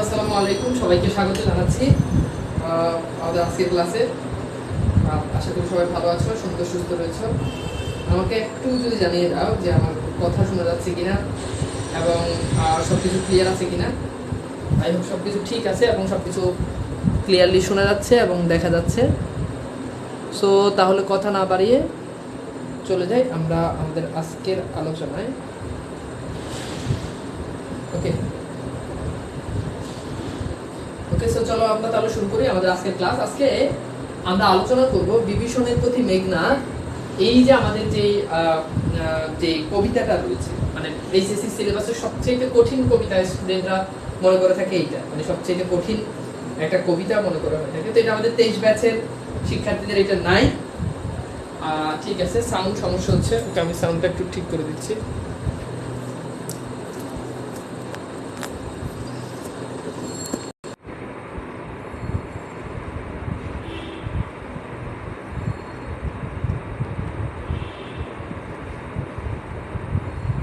আসসালামু আলাইকুম, সবাইকে স্বাগত জানাচ্ছি আমাদের আজকের ক্লাসে। আশা করি সবাই ভালো আছো, সুন্দর সুস্থ রয়েছো। আমাকে একটু যদি জানিয়ে দাও যে আমার কথা শোনা যাচ্ছে কিনা এবং সব কিছু ক্লিয়ার আছে কিনা। আই হোপ সব কিছু ঠিক আছে এবং সব কিছু ক্লিয়ারলি শোনা যাচ্ছে এবং দেখা যাচ্ছে। সো তাহলে কথা না বাড়িয়ে চলে যাই আমরা আমাদের আজকের আলোচনায়। ওকে, সো চলো আমরা তাহলে শুরু করি আমাদের আজকের ক্লাস। আজকে আমরা আলোচনা করব বিভীষণের প্রতি মেঘনাদ। এই যে আমাদের যে কবিতাটা রয়েছে, মানে এইচএসসি সিলেবাসের সবচেয়ে কঠিন কবিতা স্টুডেন্টরা মনে করে থাকে, এইটা মানে সবচেয়ে কঠিন একটা কবিতা মনে করা হয়ে থাকে। তো এটা আমাদের 23 ব্যাচের শিক্ষার্থীদের এটা নাই। ঠিক আছে, সাউন্ড সমস্যা হচ্ছে, ওকে আমি সাউন্ডটা একটু ঠিক করে দিচ্ছি।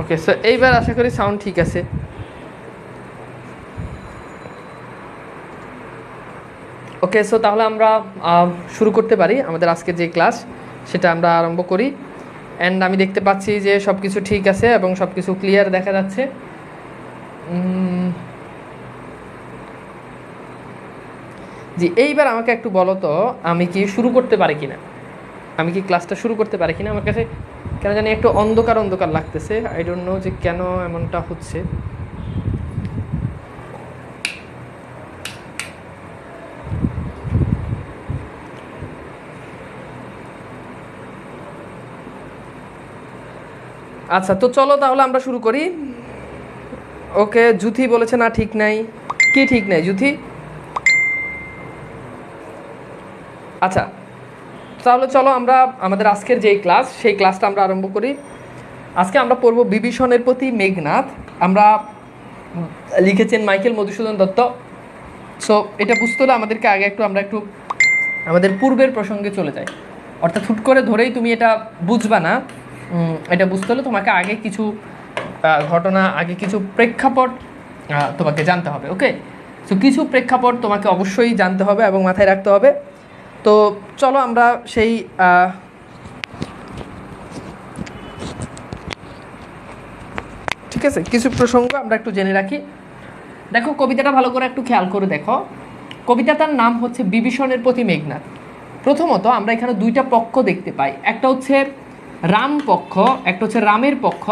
ওকে, সো এইবার আশা করি সাউন্ড ঠিক আছে। ওকে, সো তাহলে আমরা শুরু করতে পারি আমাদের আজকে যে ক্লাস, সেটা আমরা আরম্ভ করি। অ্যান্ড আমি দেখতে পাচ্ছি যে সব কিছু ঠিক আছে এবং সব কিছু ক্লিয়ার দেখা যাচ্ছে। জি, এইবার আমাকে একটু বলো তো, আমি কি শুরু করতে পারি কিনা, আমি কি ক্লাসটা শুরু করতে পারি কিনা? আমার কাছে কেন জানি একটু অন্ধকার অন্ধকার লাগতেছে। আই ডোন্ট নো যে কেন এমনটা হচ্ছে। আচ্ছা, তো চলো তাহলে আমরা শুরু করি। ওকে, জুথি বলেছে না ঠিক নাই। কি ঠিক নাই জুথি? আচ্ছা, তাহলে চলো আমরা আমাদের আজকের যেই ক্লাস, সেই ক্লাসটা আমরা আরম্ভ করি। আজকে আমরা পড়ব বিভীষণের প্রতি মেঘনাদ। আমরা লিখেছেন মাইকেল মধুসূদন দত্ত। সো এটা বুঝতে হলে আমাদেরকে আগে আমরা একটু আমাদের পূর্বের প্রসঙ্গে চলে যাই। অর্থাৎ হুট করে ধরেই তুমি এটা বুঝবা না। এটা বুঝতে হলে তোমাকে আগে কিছু ঘটনা, আগে কিছু প্রেক্ষাপট তোমাকে জানতে হবে। ওকে, সো কিছু প্রেক্ষাপট তোমাকে অবশ্যই জানতে হবে এবং মাথায় রাখতে হবে। তো চলো আমরা সেই ঠিক আছে, কিছু প্রসঙ্গ আমরা একটু জেনে রাখি। দেখো, কবিতাটা ভালো করে একটু খেয়াল করে দেখো। কবিতাটার নাম হচ্ছে বিভীষণের প্রতি মেঘনাদ। প্রথমত আমরা এখানে দুইটা পক্ষ দেখতে পাই, একটা হচ্ছে রাম পক্ষ, একটা হচ্ছে রামের পক্ষ,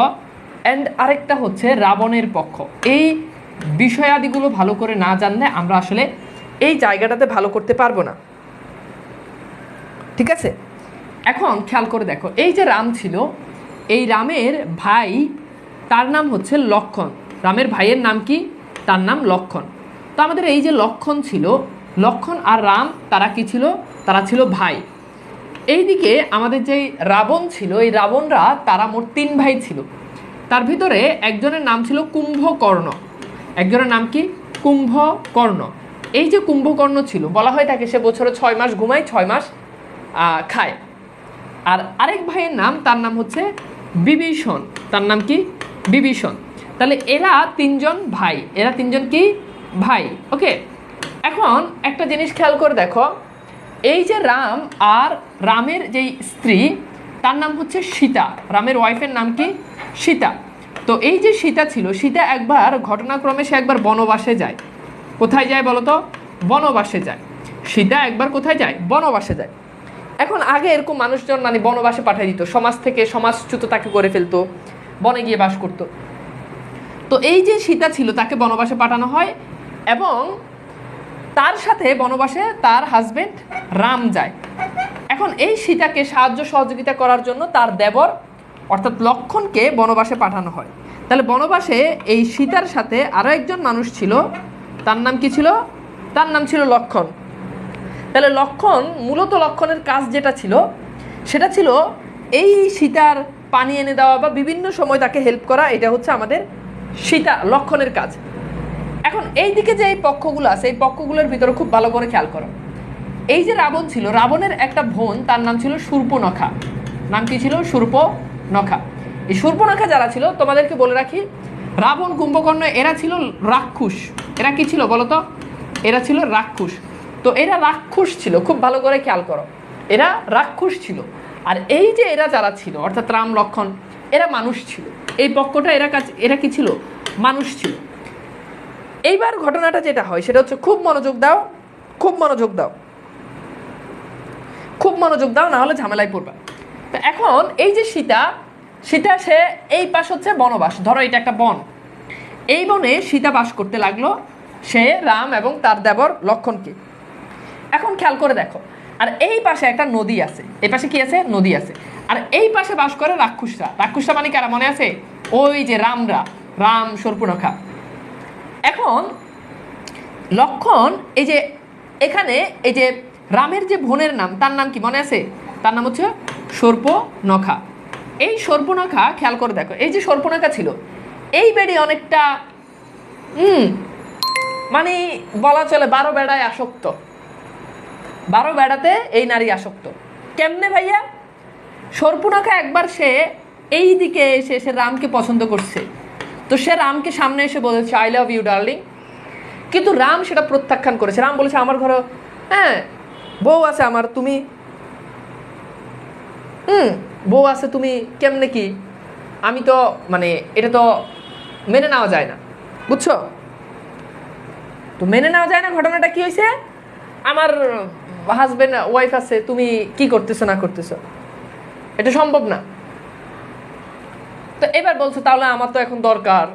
অ্যান্ড আরেকটা হচ্ছে রাবণের পক্ষ। এই বিষয়াদিগুলো ভালো করে না জানলে আমরা আসলে এই জায়গাটাতে ভালো করতে পারবো না। ঠিক আছে, এখন খেয়াল করে দেখো, এই যে রাম ছিল, এই রামের ভাই, তার নাম হচ্ছে লক্ষণ। রামের ভাইয়ের নাম কি? তার নাম লক্ষণ। তো আমাদের এই যে লক্ষণ ছিল, লক্ষণ আর রাম তারা কি ছিল? তারা ছিল ভাই। এইদিকে আমাদের যে রাবণ ছিল, এই রাবণরা তারা মোট 3 ভাই ছিল। তার ভিতরে একজনের নাম ছিল কুম্ভকর্ণ। একজনের নাম কি? কুম্ভকর্ণ। এই যে কুম্ভকর্ণ ছিল, বলা হয় তাকে সে বছরে 6 মাস ঘুমায়, 6 মাস খায়। আর আরেক ভাইয়ের নাম, তার নাম হচ্ছে বিভীষণ। তার নাম কি? বিভীষণ। তাহলে এরা 3 জন ভাই, এরা 3 জন কি? ভাই। ওকে, এখন একটা জিনিস খেয়াল করে দেখো, এই যে রাম আর রামের যেই স্ত্রী, তার নাম হচ্ছে সীতা। রামের ওয়াইফের নাম কি? সীতা। তো এই যে সীতা ছিল, সীতা একবার ঘটনাক্রমে সে একবার বনবাসে যায়। কোথায় যায় বলো তো? বনবাসে যায়। সীতা একবার কোথায় যায়? বনবাসে যায়। এখন আগে এরকম মানুষজন মানে বনবাসে পাঠিয়ে দিত, সমাজ থেকে সমাজচ্যুত তাকে করে ফেলতো, বনে গিয়ে বাস করত। তো এই যে সীতা ছিল, তাকে বনবাসে পাঠানো হয় এবং তার সাথে বনবাসে তার হাজবেন্ড রাম যায়। এখন এই সীতাকে সাহায্য সহযোগিতা করার জন্য তার দেবর অর্থাৎ লক্ষণকে বনবাসে পাঠানো হয়। তাহলে বনবাসে এই সীতার সাথে আরও একজন মানুষ ছিল, তার নাম কি ছিল? তার নাম ছিল লক্ষণ। তাহলে লক্ষণ, মূলত লক্ষণের কাজ যেটা ছিল, সেটা ছিল এই সীতার পানি এনে দেওয়া বা বিভিন্ন সময় তাকে হেল্প করা। এটা হচ্ছে আমাদের লক্ষণের কাজ। এখন এই দিকে যে এই পক্ষগুলো আছে, এই পক্ষগুলোর ভিতরে খুব ভালো করে খেয়াল করো। এই যে রাবণ ছিল, রাবণের একটা বোন, তার নাম ছিল শূর্পণখা। নাম কি ছিল? শূর্পণখা। এই শূর্পণখা যারা ছিল, তোমাদেরকে বলে রাখি, রাবণ, কুম্ভকর্ণ এরা ছিল রাক্ষস। এরা কি ছিল বলো তো? এরা ছিল রাক্ষস। তো এরা রাক্ষস ছিল, খুব ভালো করে খেয়াল করো, এরা রাক্ষস ছিল। আর এই যে এরা যারা ছিল অর্থাৎ রাম লক্ষ্মণ, এরা মানুষ ছিল। এই পক্ষটা এরা কি ছিল? মানুষ ছিল। এইবার ঘটনাটা যেটা হয় সেটা হচ্ছে, খুব মনোযোগ দাও, খুব মনোযোগ দাও, খুব মনোযোগ দাও, না হলে ঝামেলায় পড়বা। তো এখন এই যে সীতা সে এই পাশ হচ্ছে বনবাস, ধরো এটা একটা বন, এই বনে সীতা বাস করতে লাগলো, সে রাম এবং তার দেবর লক্ষ্মণকে। এখন খেয়াল করে দেখো, আর এই পাশে একটা নদী আছে, এই পাশে কি আছে? নদী আছে। আর এই পাশে বাস করে রাক্ষসরা। রাক্ষসরা মানে কারা মনে আছে? ওই যে রাম শূর্পণখা। এখন লক্ষ্মণ এই যে এখানে এই যে রামের যে বোনের নাম, তার নাম কি মনে আছে? তার নাম হচ্ছে শূর্পণখা। এই শূর্পণখা খেয়াল করে দেখো, এই যে শূর্পণখা ছিল, এই বেড়ি অনেকটা মানে বলা চলে 12 বেড়ায় আসক্ত। 12 বেড়াতে এই নারী আসক্ত। কেমনে ভাইয়া? শূর্পণখা একবার সে এই দিকে এসে সে রামকে পছন্দ করছে, তো সে রামকে সামনে এসে বলেছে আই লাভ ইউ ডার্লিং, কিন্তু রাম সেটা প্রত্যাখ্যান করেছে। রাম বলেছে আমার ঘরে বউ আছে, আমার তুমি বউ আছে, তুমি কেমনে কি? আমি তো মানে এটা তো মেনে নেওয়া যায় না, বুঝছো? তো মেনে নেওয়া যায় না। ঘটনাটা কি হয়েছে? আমার হাজবেন্ড ওয়াইফ আছে, তুমি কি করতেছো না করতেছো, এটা সম্ভব না। তো এবার বলছো তাহলে আমার তো এখন দরকার,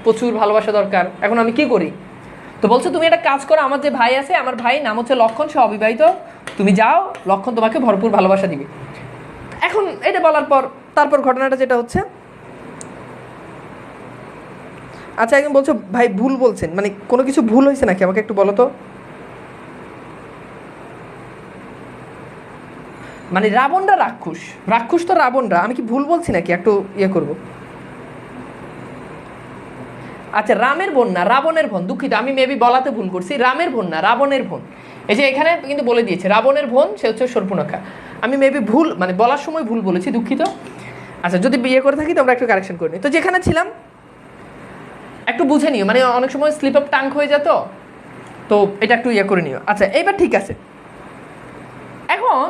প্রচুর ভালোবাসা দরকার, এখন আমি কি করি? তো বলছো তুমি একটা কাজ করো, আমার যে ভাই আছে, আমার ভাই নাম হচ্ছে লক্ষ্মণ, সে অবিবাহিত, তুমি যাও, লক্ষ্মণ তোমাকে ভরপুর ভালোবাসা দিবে। এখন এটা বলার পর তারপর ঘটনাটা যেটা হচ্ছে, আচ্ছা একদম বলছো ভাই ভুল বলছেন, মানে কোনো কিছু ভুল হয়েছে নাকি আমাকে একটু বলো তো। মানে রাবণরা রাক্ষস তো রাবণরা, আমি কি ভুল বলছি নাকি? একটু ইয়ে করবো। আচ্ছা রামের বোন না, রাবণের বোন, দুঃখিত আমি মেবি বলাতে ভুল করছি, রামের বোন না, রাবণের বোন। এই যে এখানে কিন্তু বলে দিয়েছে রাবণের বোন, সে হচ্ছে শূর্পণখা। আমি মেবি ভুল মানে বলার সময় ভুল বলেছি, দুঃখিত। আচ্ছা যদি বিয়ে করে থাকি তোমরা একটু কারেকশন করে নিই। তো যেখানে ছিলাম একটু বুঝে নিও, মানে অনেক সময় স্লিপ অফ টাঙ্ক হয়ে যেত, তো এটা একটু ইয়ে করে নিও। আচ্ছা এইবার ঠিক আছে। এখন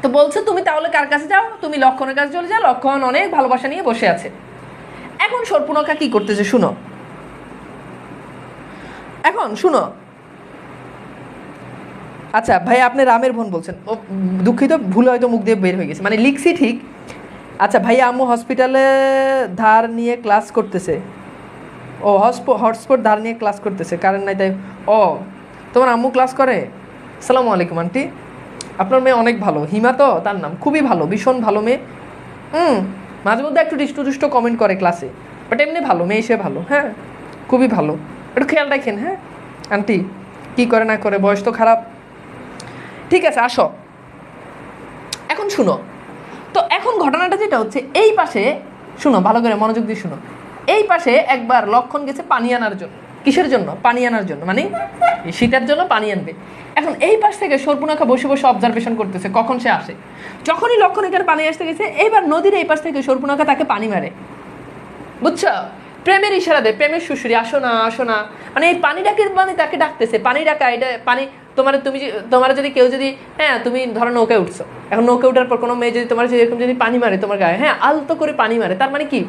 তো বলছো তুমি তাহলে কার কাছে যাও? তুমি লক্ষ্মণের কাছে চলে যাও, লক্ষ্মণ অনেক ভালোবাসা নিয়ে বসে আছে। এখন শূর্পণখা কি করতেছে শুনো, এখন শুনো। আচ্ছা ভাই আপনি রামের বোন বলছেন, ও দুঃখিত ভুল হয়তো মুখ দিয়ে বের হয়ে গেছে, মানে লিখছি ঠিক। আচ্ছা ভাইয়া আম্মু হসপিটালে ধার নিয়ে ক্লাস করতেছে, ও হটস্পট ধার নিয়ে ক্লাস করতেছে, কারেন্ট নাই তাই। ও তোমার আম্মু ক্লাস করে? আসসালামু আলাইকুম আন্টি, আপনার মেয়ে অনেক ভালো, হিমা তো তার নাম, খুবই ভালো, ভীষণ ভালো মেয়ে। মাঝে মধ্যে একটু দুষ্ট কমেন্ট করে ক্লাসে, বাট এমনি ভালো মেয়ে, সে ভালো, হ্যাঁ খুবই ভালো, একটু খেয়াল রাখেন। হ্যাঁ আন্টি কী করে না করে, বয়স তো খারাপ। ঠিক আছে আসো। এখন শুনো, তো এখন ঘটনাটা যেটা হচ্ছে, এই পাশে শুনো ভালো করে মনোযোগ দিয়ে শুনো, এই পাশে একবার লক্ষ্মণ গেছে পানি আনার জন্য। কিসের জন্য? পানি আনার জন্য, মানে শীতের জন্য পানি আনবে। এখন এই পাশ থেকে শূর্পণখা বসে বসে অবজারভেশন করতেছে কখন সে আসে। যখনই লক্ষ্মণ এখানে পানি আসতে গেছে, এইবার নদীর এই পাশ থেকে শূর্পণখা তাকে পানি মারে, বুঝছো? প্রেমের ইশারা দেয়, প্রেমের সুশুরি, আসো না আসো না, মানে এই পানিটাকে মানে তাকে ডাকতেছে, পানি ডাকা, এটা পানি তোমার যদি কেউ যদি তুমি ধরো নৌকায় উঠছো, এখন নৌকা উঠার পর কোনো মেয়ে যদি তোমার এরকম যদি পানি মারে তোমার গায়ে, আলতো করে পানি মারে, তার মানে কি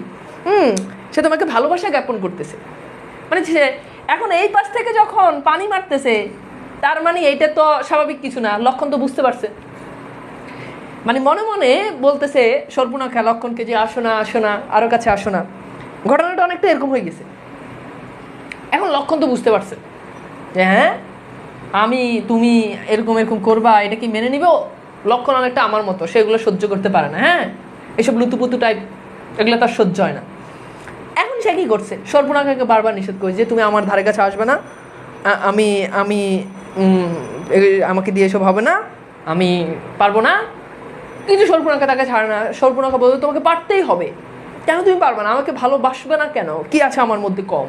সে তোমাকে ভালোবাসা জ্ঞাপন করতেছে। মানে সে এখন এই পাশ থেকে যখন পানি মারতেছে, তার মানে এইটা তো স্বাভাবিক কিছু না। লক্ষ্মণ তো বুঝতে পারছে, মানে মনে মনে বলতেছে শূর্পণখা লক্ষ্মণকে যে আসো না আসো না, আরো কাছে আসো না। ঘটনাটা অনেকটা এরকম হয়ে গেছে। এখন লক্ষ্মণ তো বুঝতে পারছে যে তুমি এরকম এরকম করবা, এটা কি মেনে নিব? লক্ষ্মণ অনেকটা আমার মতো, সেগুলো সহ্য করতে পারে না, এসব লুতুপুতু টাইপ, এগুলো তার সহ্য হয় না। এখন সে কি করছে, শূর্পণখাকে বারবার নিষেধ করে যে তুমি আমার ধারে কাছে আসবে না, আমি আমি আমাকে দিয়ে এসব হবে না, আমি পারবো না। কিন্তু শূর্পণখা তাকে ছাড়ে না। শূর্পণখা বলতো তোমাকে পারতেই হবে, কেন তুমি পারবে না? আমাকে ভালোবাসবে না কেন? কি আছে আমার মধ্যে কম?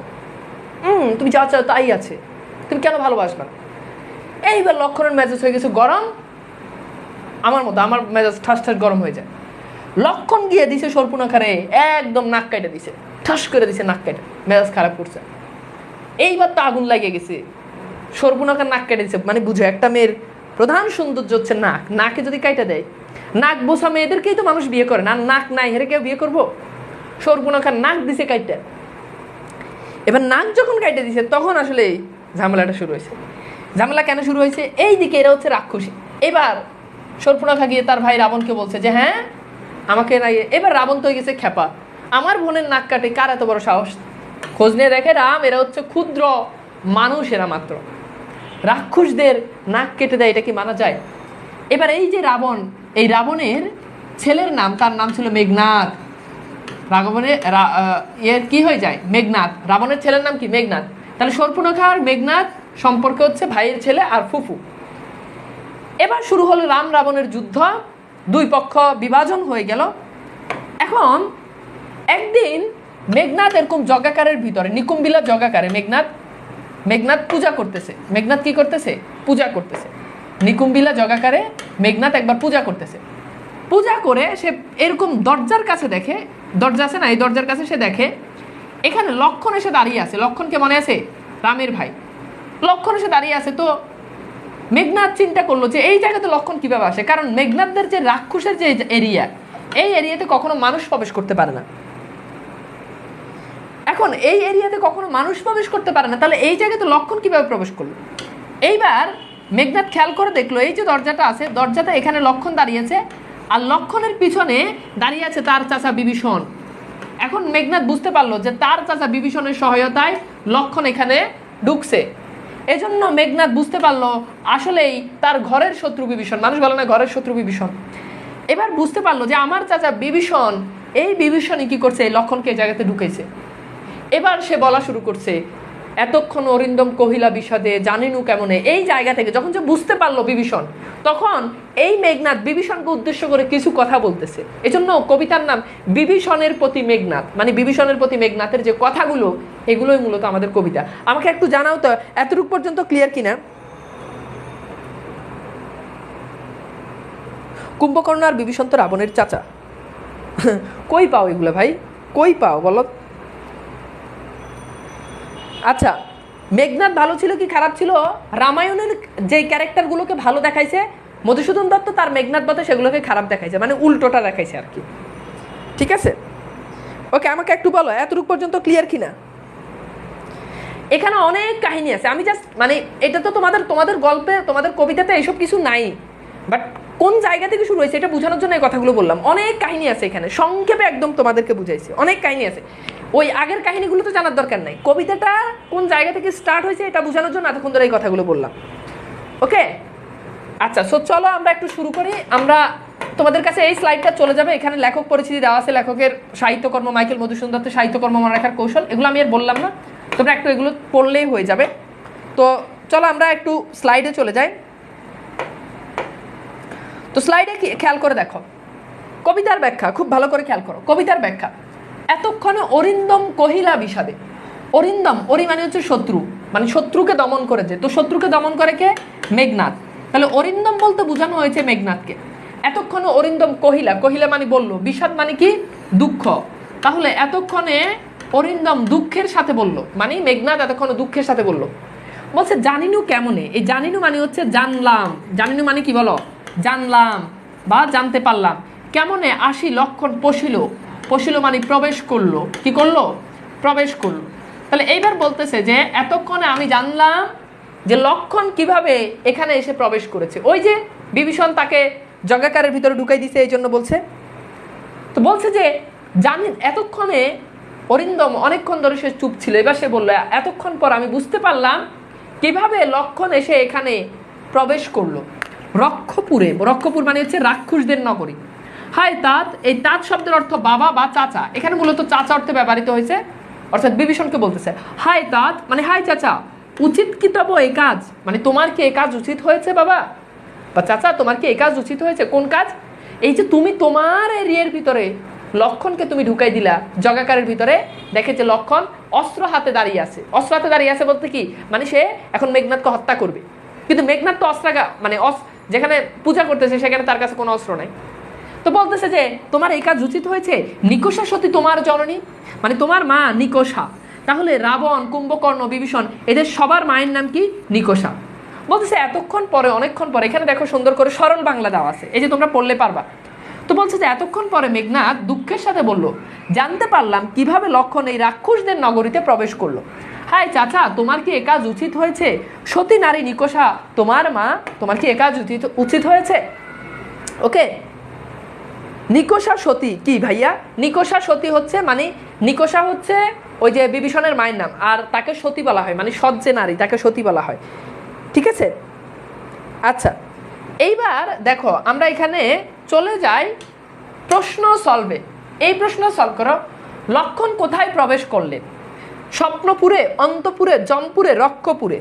তুমি যা চাও তাই আছে, তুমি কেন ভালোবাসবে না? এইবার লক্ষ্মণের মেজাজ হয়ে গেছে গরম, আমার মতো, আমার মেজাজ ঠাস ঠাস গরম হয়ে যায়। লক্ষ্মণ গিয়ে দিছে শূর্পণখারে একদম নাক কাইটে দিছে। ঠাস করে দিছে নাক কেটে, মেজাজ খারাপ করছে। এইবার তো আগুন লাগে গেছে, সর্বনাকার নাক কেটে দিচ্ছে। মানে বুঝো, একটা মেয়ের প্রধান সৌন্দর্য হচ্ছে নাক, নাকে যদি কাইটা দেয়, নাক বোসা মেয়েদেরকেই তো মানুষ বিয়ে করে না, নাক নাই হেরে কেউ বিয়ে করবো? সর্বনাকার নাক দিছে কাইটা। এবার নাক যখন কাইটে দিছে তখন আসলে ঝামেলাটা শুরু হয়েছে। ঝামেলা কেন শুরু হয়েছে? এই দিকে এরা হচ্ছে রাক্ষসী। এবার সর্বনাখা গিয়ে তার ভাই রাবণকে বলছে যে হ্যাঁ আমাকে নাই। এবার রাবণ তো হয়ে গেছে খেপা, আমার বোনের নাক কাটে কার এত বড় সাহস? খোঁজ নিয়ে দেখে রাম এরা হচ্ছে ক্ষুদ্র মানুষ, এরা মাত্র রাক্ষসদের নাক কেটে দেয়, এটা কি মানা যায়? এবার এই যে রাবণ, এই রাবণের ছেলের নাম, তার নাম ছিল মেঘনাদ। রাবণের এর কি হয়ে যায়? মেঘনাদ। রাবণের ছেলের নাম কি? মেঘনাদ। তাহলে শর্পণখা আর মেঘনাদ সম্পর্কে হচ্ছে ভাইয়ের ছেলে আর ফুফু। এবার শুরু হলো রাম রাবণের যুদ্ধ, দুই পক্ষ বিভাজন হয়ে গেল। এখন একদিন মেঘনাদ এরকম জগাকারের ভিতরে, নিকুম্বিলা জগাকারে মেঘনাদ পূজা করতেছে। মেঘনাদ কি করতেছে? পূজা করতেছে। নিকুম্বিলা জগাকারে মেঘনাদ একবার পূজা করতেছে। পূজা করে সে এরকম দরজার কাছে দেখে, দরজা আছে না, এই দরজার কাছে সে দেখে এখানে লক্ষণ এসে দাঁড়িয়ে আছে। লক্ষণকে মনে আছে? রামের ভাই। লক্ষণ এসে দাঁড়িয়ে আছে। তো মেঘনাদ চিন্তা করলো যে এই জায়গাতে লক্ষণ কিভাবে আসে, কারণ মেঘনাদদের যে রাক্ষসের যে এরিয়া, এই এরিয়াতে কখনো মানুষ প্রবেশ করতে পারে না। এখন এই এরিয়াতে কখনো মানুষ প্রবেশ করতে পারে না, তাহলে এই জায়গাতে লক্ষণ কিভাবে প্রবেশ করলো? এইবার মেঘনাদ খেয়াল করে দেখলো এই যে দরজাটা আছে, দরজাটা এখানে লক্ষণ দাঁড়িয়েছে, আর লক্ষণের পিছনে দাঁড়িয়ে আছে তার চাচা বিভীষণ। এখন মেঘনাদ বুঝতে পারলো যে তার চাচা বিভীষণের সহায়তায় লক্ষণ এখানে ঢুকছে। এজন্য মেঘনাদ বুঝতে পারলো আসলেই তার ঘরের শত্রু বিভীষণ। মানুষ বলে না ঘরের শত্রু বিভীষণ। এবার বুঝতে পারলো যে আমার চাচা বিভীষণ, এই বিভীষণই কি করছে? এই লক্ষণকে এই জায়গাতে ঢুকেছে। এবার সে বলা শুরু করছে, এতক্ষণ অরিন্দম কহিলা বিষাদে জানিনু কেমনে। এই জায়গা থেকে যখন যে বুঝতে পারলো বিভীষণ, তখন এই মেঘনাদ বিভীষণকে উদ্দেশ্য করে কিছু কথা বলতেছে। এজন্য কবিতার নাম বিভীষণের প্রতি মেঘনাদ, মানে বিভীষণের প্রতি মেঘনাথের যে কথাগুলো, এগুলোই মূলত আমাদের কবিতা। আমাকে একটু জানাও তো এতটুকু পর্যন্ত ক্লিয়ার কিনা? কুম্ভকর্ণ আর বিভীষণ তো রাবণের চাচা। কই পাও এগুলো ভাই, কই পাও বলো? আচ্ছা, মেঘনাদ ভালো ছিল কি খারাপ ছিল? রামায়ণের যে ক্যারেক্টারগুলোকে ভালো দেখাইছে মধুসূদন দত্ত, তার মেঘনাদ বধে সেগুলোকে খারাপ দেখাইছে, মানে উল্টোটা দেখাইছে আর কি। ঠিক আছে, ওকে, আমাকে একটু বলো এতটুকু পর্যন্ত ক্লিয়ার কিনা? এখানে অনেক কাহিনী আছে, আমি জাস্ট মানে এটা তো তোমাদের গল্পে, তোমাদের কবিতাতে এইসব কিছু নাই, বাট কোন জায়গা থেকে শুরু হয়েছে এটা বোঝানোর জন্য এই কথাগুলো বললাম। অনেক কাহিনী আছে এখানে, সংক্ষেপে একদম তোমাদেরকে বুঝাইছি, অনেক কাহিনী আছে। ওই আগের কাহিনীগুলো তো জানার দরকার নাই, কবিতাটা কোন জায়গা থেকে স্টার্ট হয়েছে এটা বোঝানোর জন্য এতক্ষণ ধরে এই কথাগুলো বললাম। ওকে, আচ্ছা, সো চলো আমরা একটু শুরু করি। আমরা তোমাদের কাছে এই স্লাইডটা চলে যাবে, এখানে লেখক পরিচিতি দেওয়া আছে, লেখকের সাহিত্যকর্ম, মাইকেল মধুসূদন দত্তের সাহিত্যকর্ম মনে রাখার কৌশল, এগুলো আমি আর বললাম না, তোমরা একটু এগুলো পড়লেই হয়ে যাবে। তো চলো আমরা একটু স্লাইডে চলে যাই। তো স্লাইডে খেয়াল করে দেখো কবিতার ব্যাখ্যা, খুব ভালো করে খেয়াল করো কবিতার ব্যাখ্যা। এতক্ষণে অরিন্দম কহিলা বিষাদে। অরিন্দম, অরি মানে হচ্ছে শত্রু, মানে শত্রুকে দমন করেছে। তো শত্রুকে দমন করে কে? মেঘনাদ। তাহলে অরিন্দম বলতে বোঝানো হয়েছে মেঘনাদকে। এতক্ষণে অরিন্দম কহিলা, কহিলা মানে বললো, বিষাদ মানে কি? দুঃখ। তাহলে এতক্ষণে অরিন্দম দুঃখের সাথে বলল, মানে মেঘনাদ এতক্ষণে দুঃখের সাথে বলল। বলছে জানিনু কেমনে। এই জানিনু মানে হচ্ছে জানলাম। জানিনু মানে কি বলো? জানলাম বা জানতে পারলাম। কেমনে আসি লক্ষণ পশিল। পশিল মানে প্রবেশ করলো। কি করলো? প্রবেশ করলো। তাহলে এইবার বলতেছে যে এতক্ষণে আমি জানলাম যে লক্ষণ কিভাবে এখানে এসে প্রবেশ করেছে। ওই যে বিভীষণ তাকে জগাকারের ভিতরে ঢুকাই দিছে, এই জন্য বলছে। তো বলছে যে জানেন, এতক্ষণে অরিন্দম অনেকক্ষণ ধরে সে চুপ ছিল, এবার সে বললো এতক্ষণ পর আমি বুঝতে পারলাম কিভাবে লক্ষণ এসে এখানে প্রবেশ করলো। রক্ষপুরে, রক্ষপুর মানে হচ্ছে রাক্ষসদের নগরী। হায় তাঁত, এই তাঁত শব্দের অর্থ বাবা বা চাচা, এখানে মূলত চাচা অর্থে ব্যবহৃত হয়েছে, অর্থাৎ বিভীষণকে বলতেছে হায় তাঁত মানে হায় চাচা, উচিত কি তব এই কাজ, মানে তোমার কি এই কাজ উচিত হয়েছে বাবা বা চাচা, তোমার কি এই কাজ উচিত হয়েছে? কোন কাজ? এই যে তুমি তোমার এরিয়ার ভিতরে লক্ষণকে তুমি ঢুকাই দিলা জগাকারের ভিতরে, দেখে যে লক্ষণ অস্ত্র হাতে দাঁড়িয়ে আছে। অস্ত্র হাতে দাঁড়িয়ে আছে বলতে কি, মানে সে এখন মেঘনাদকে হত্যা করবে, কিন্তু মেঘনাদ তো অস্ত্রাগা মানে যেখানে পূজা করতেছে সেখানে তার কাছে কোনো অস্ত্র নাই। তো বলতেছে যে তোমার এই কাজ উচিত হয়েছে, নিকষা সতী তোমার জননী, মানে তোমার মা নিকষা। তাহলে রাবণ, কুম্ভকর্ণ, বিভীষণ এদের সবার মায়ের নাম কি? নিকষা। বলতেছে এতক্ষণ পরে, অনেকক্ষণ পরে, এখানে দেখো সুন্দর করে সরল বাংলা দেওয়া আছে, এই যে তোমরা পড়লে পারবা। তো বলছে যে এতক্ষণ পরে মেঘনাদ দুঃখের সাথে বলল, জানতে পারলাম কিভাবে লক্ষণ এই রাক্ষসদের নগরীতে প্রবেশ করলো। হাই চাচা, তোমার কি এ কাজ উচিত হয়েছে? সতী নারী নিকষা তোমার মা, তোমার কি এ কাজ উচিত হয়েছে? ওকে, নিকষা সতী কি ভাইয়া? নিকষা সতী হচ্ছে মানে নিকষা হচ্ছে ওই যে বিভীষণের মায়ের নাম, আর তাকে সতী বলা হয় মানে সৎ যে নারী তাকে সতী বলা হয়। ঠিক আছে, আচ্ছা এইবার দেখো আমরা এখানে চলে যাই প্রশ্ন সলভে। এই প্রশ্ন সলভ করো, লক্ষণ কোথায় প্রবেশ করলেন? স্বপ্নপুরে, অন্তপুরে, জমপুরে, রক্ষপুরে।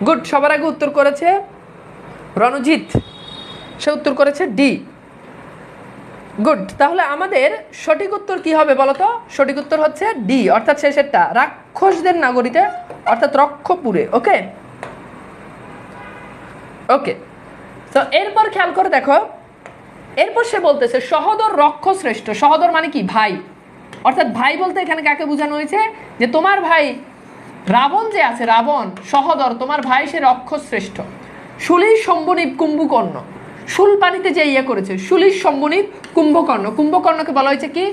গুড, সবার আগে উত্তর করেছে রণজিৎ, সে উত্তর করেছে ডি। গুড, তাহলে আমাদের সঠিক উত্তর কি হবে বলো তো? সঠিক উত্তর হচ্ছে ডি, অর্থাৎ শেষেরটা, রাক্ষসদের নগরীতে অর্থাৎ রক্ষপুরে। ওকে ওকে, তো এরপর খেয়াল করে দেখো, এরপর সে বলতেছে সহোদর রক্ষ শ্রেষ্ঠ। সহোদর মানে কি? ভাই, অর্থাৎ ভাই বলতে এখানে কাকে বোঝানো হয়েছে? যে তোমার ভাই রাবণ যে আছে, রাবণ সহোদর, তোমার ভাই সে রক্ষ শ্রেষ্ঠ। শুলির শম্ভুনিপ কুম্ভকর্ণ, শুল পানিতে যে ইয়ে করেছে, শুলির শম্ভুনিপ কুম্ভকর্ণ, কুম্ভকর্ণকে বলা হয়েছে কি?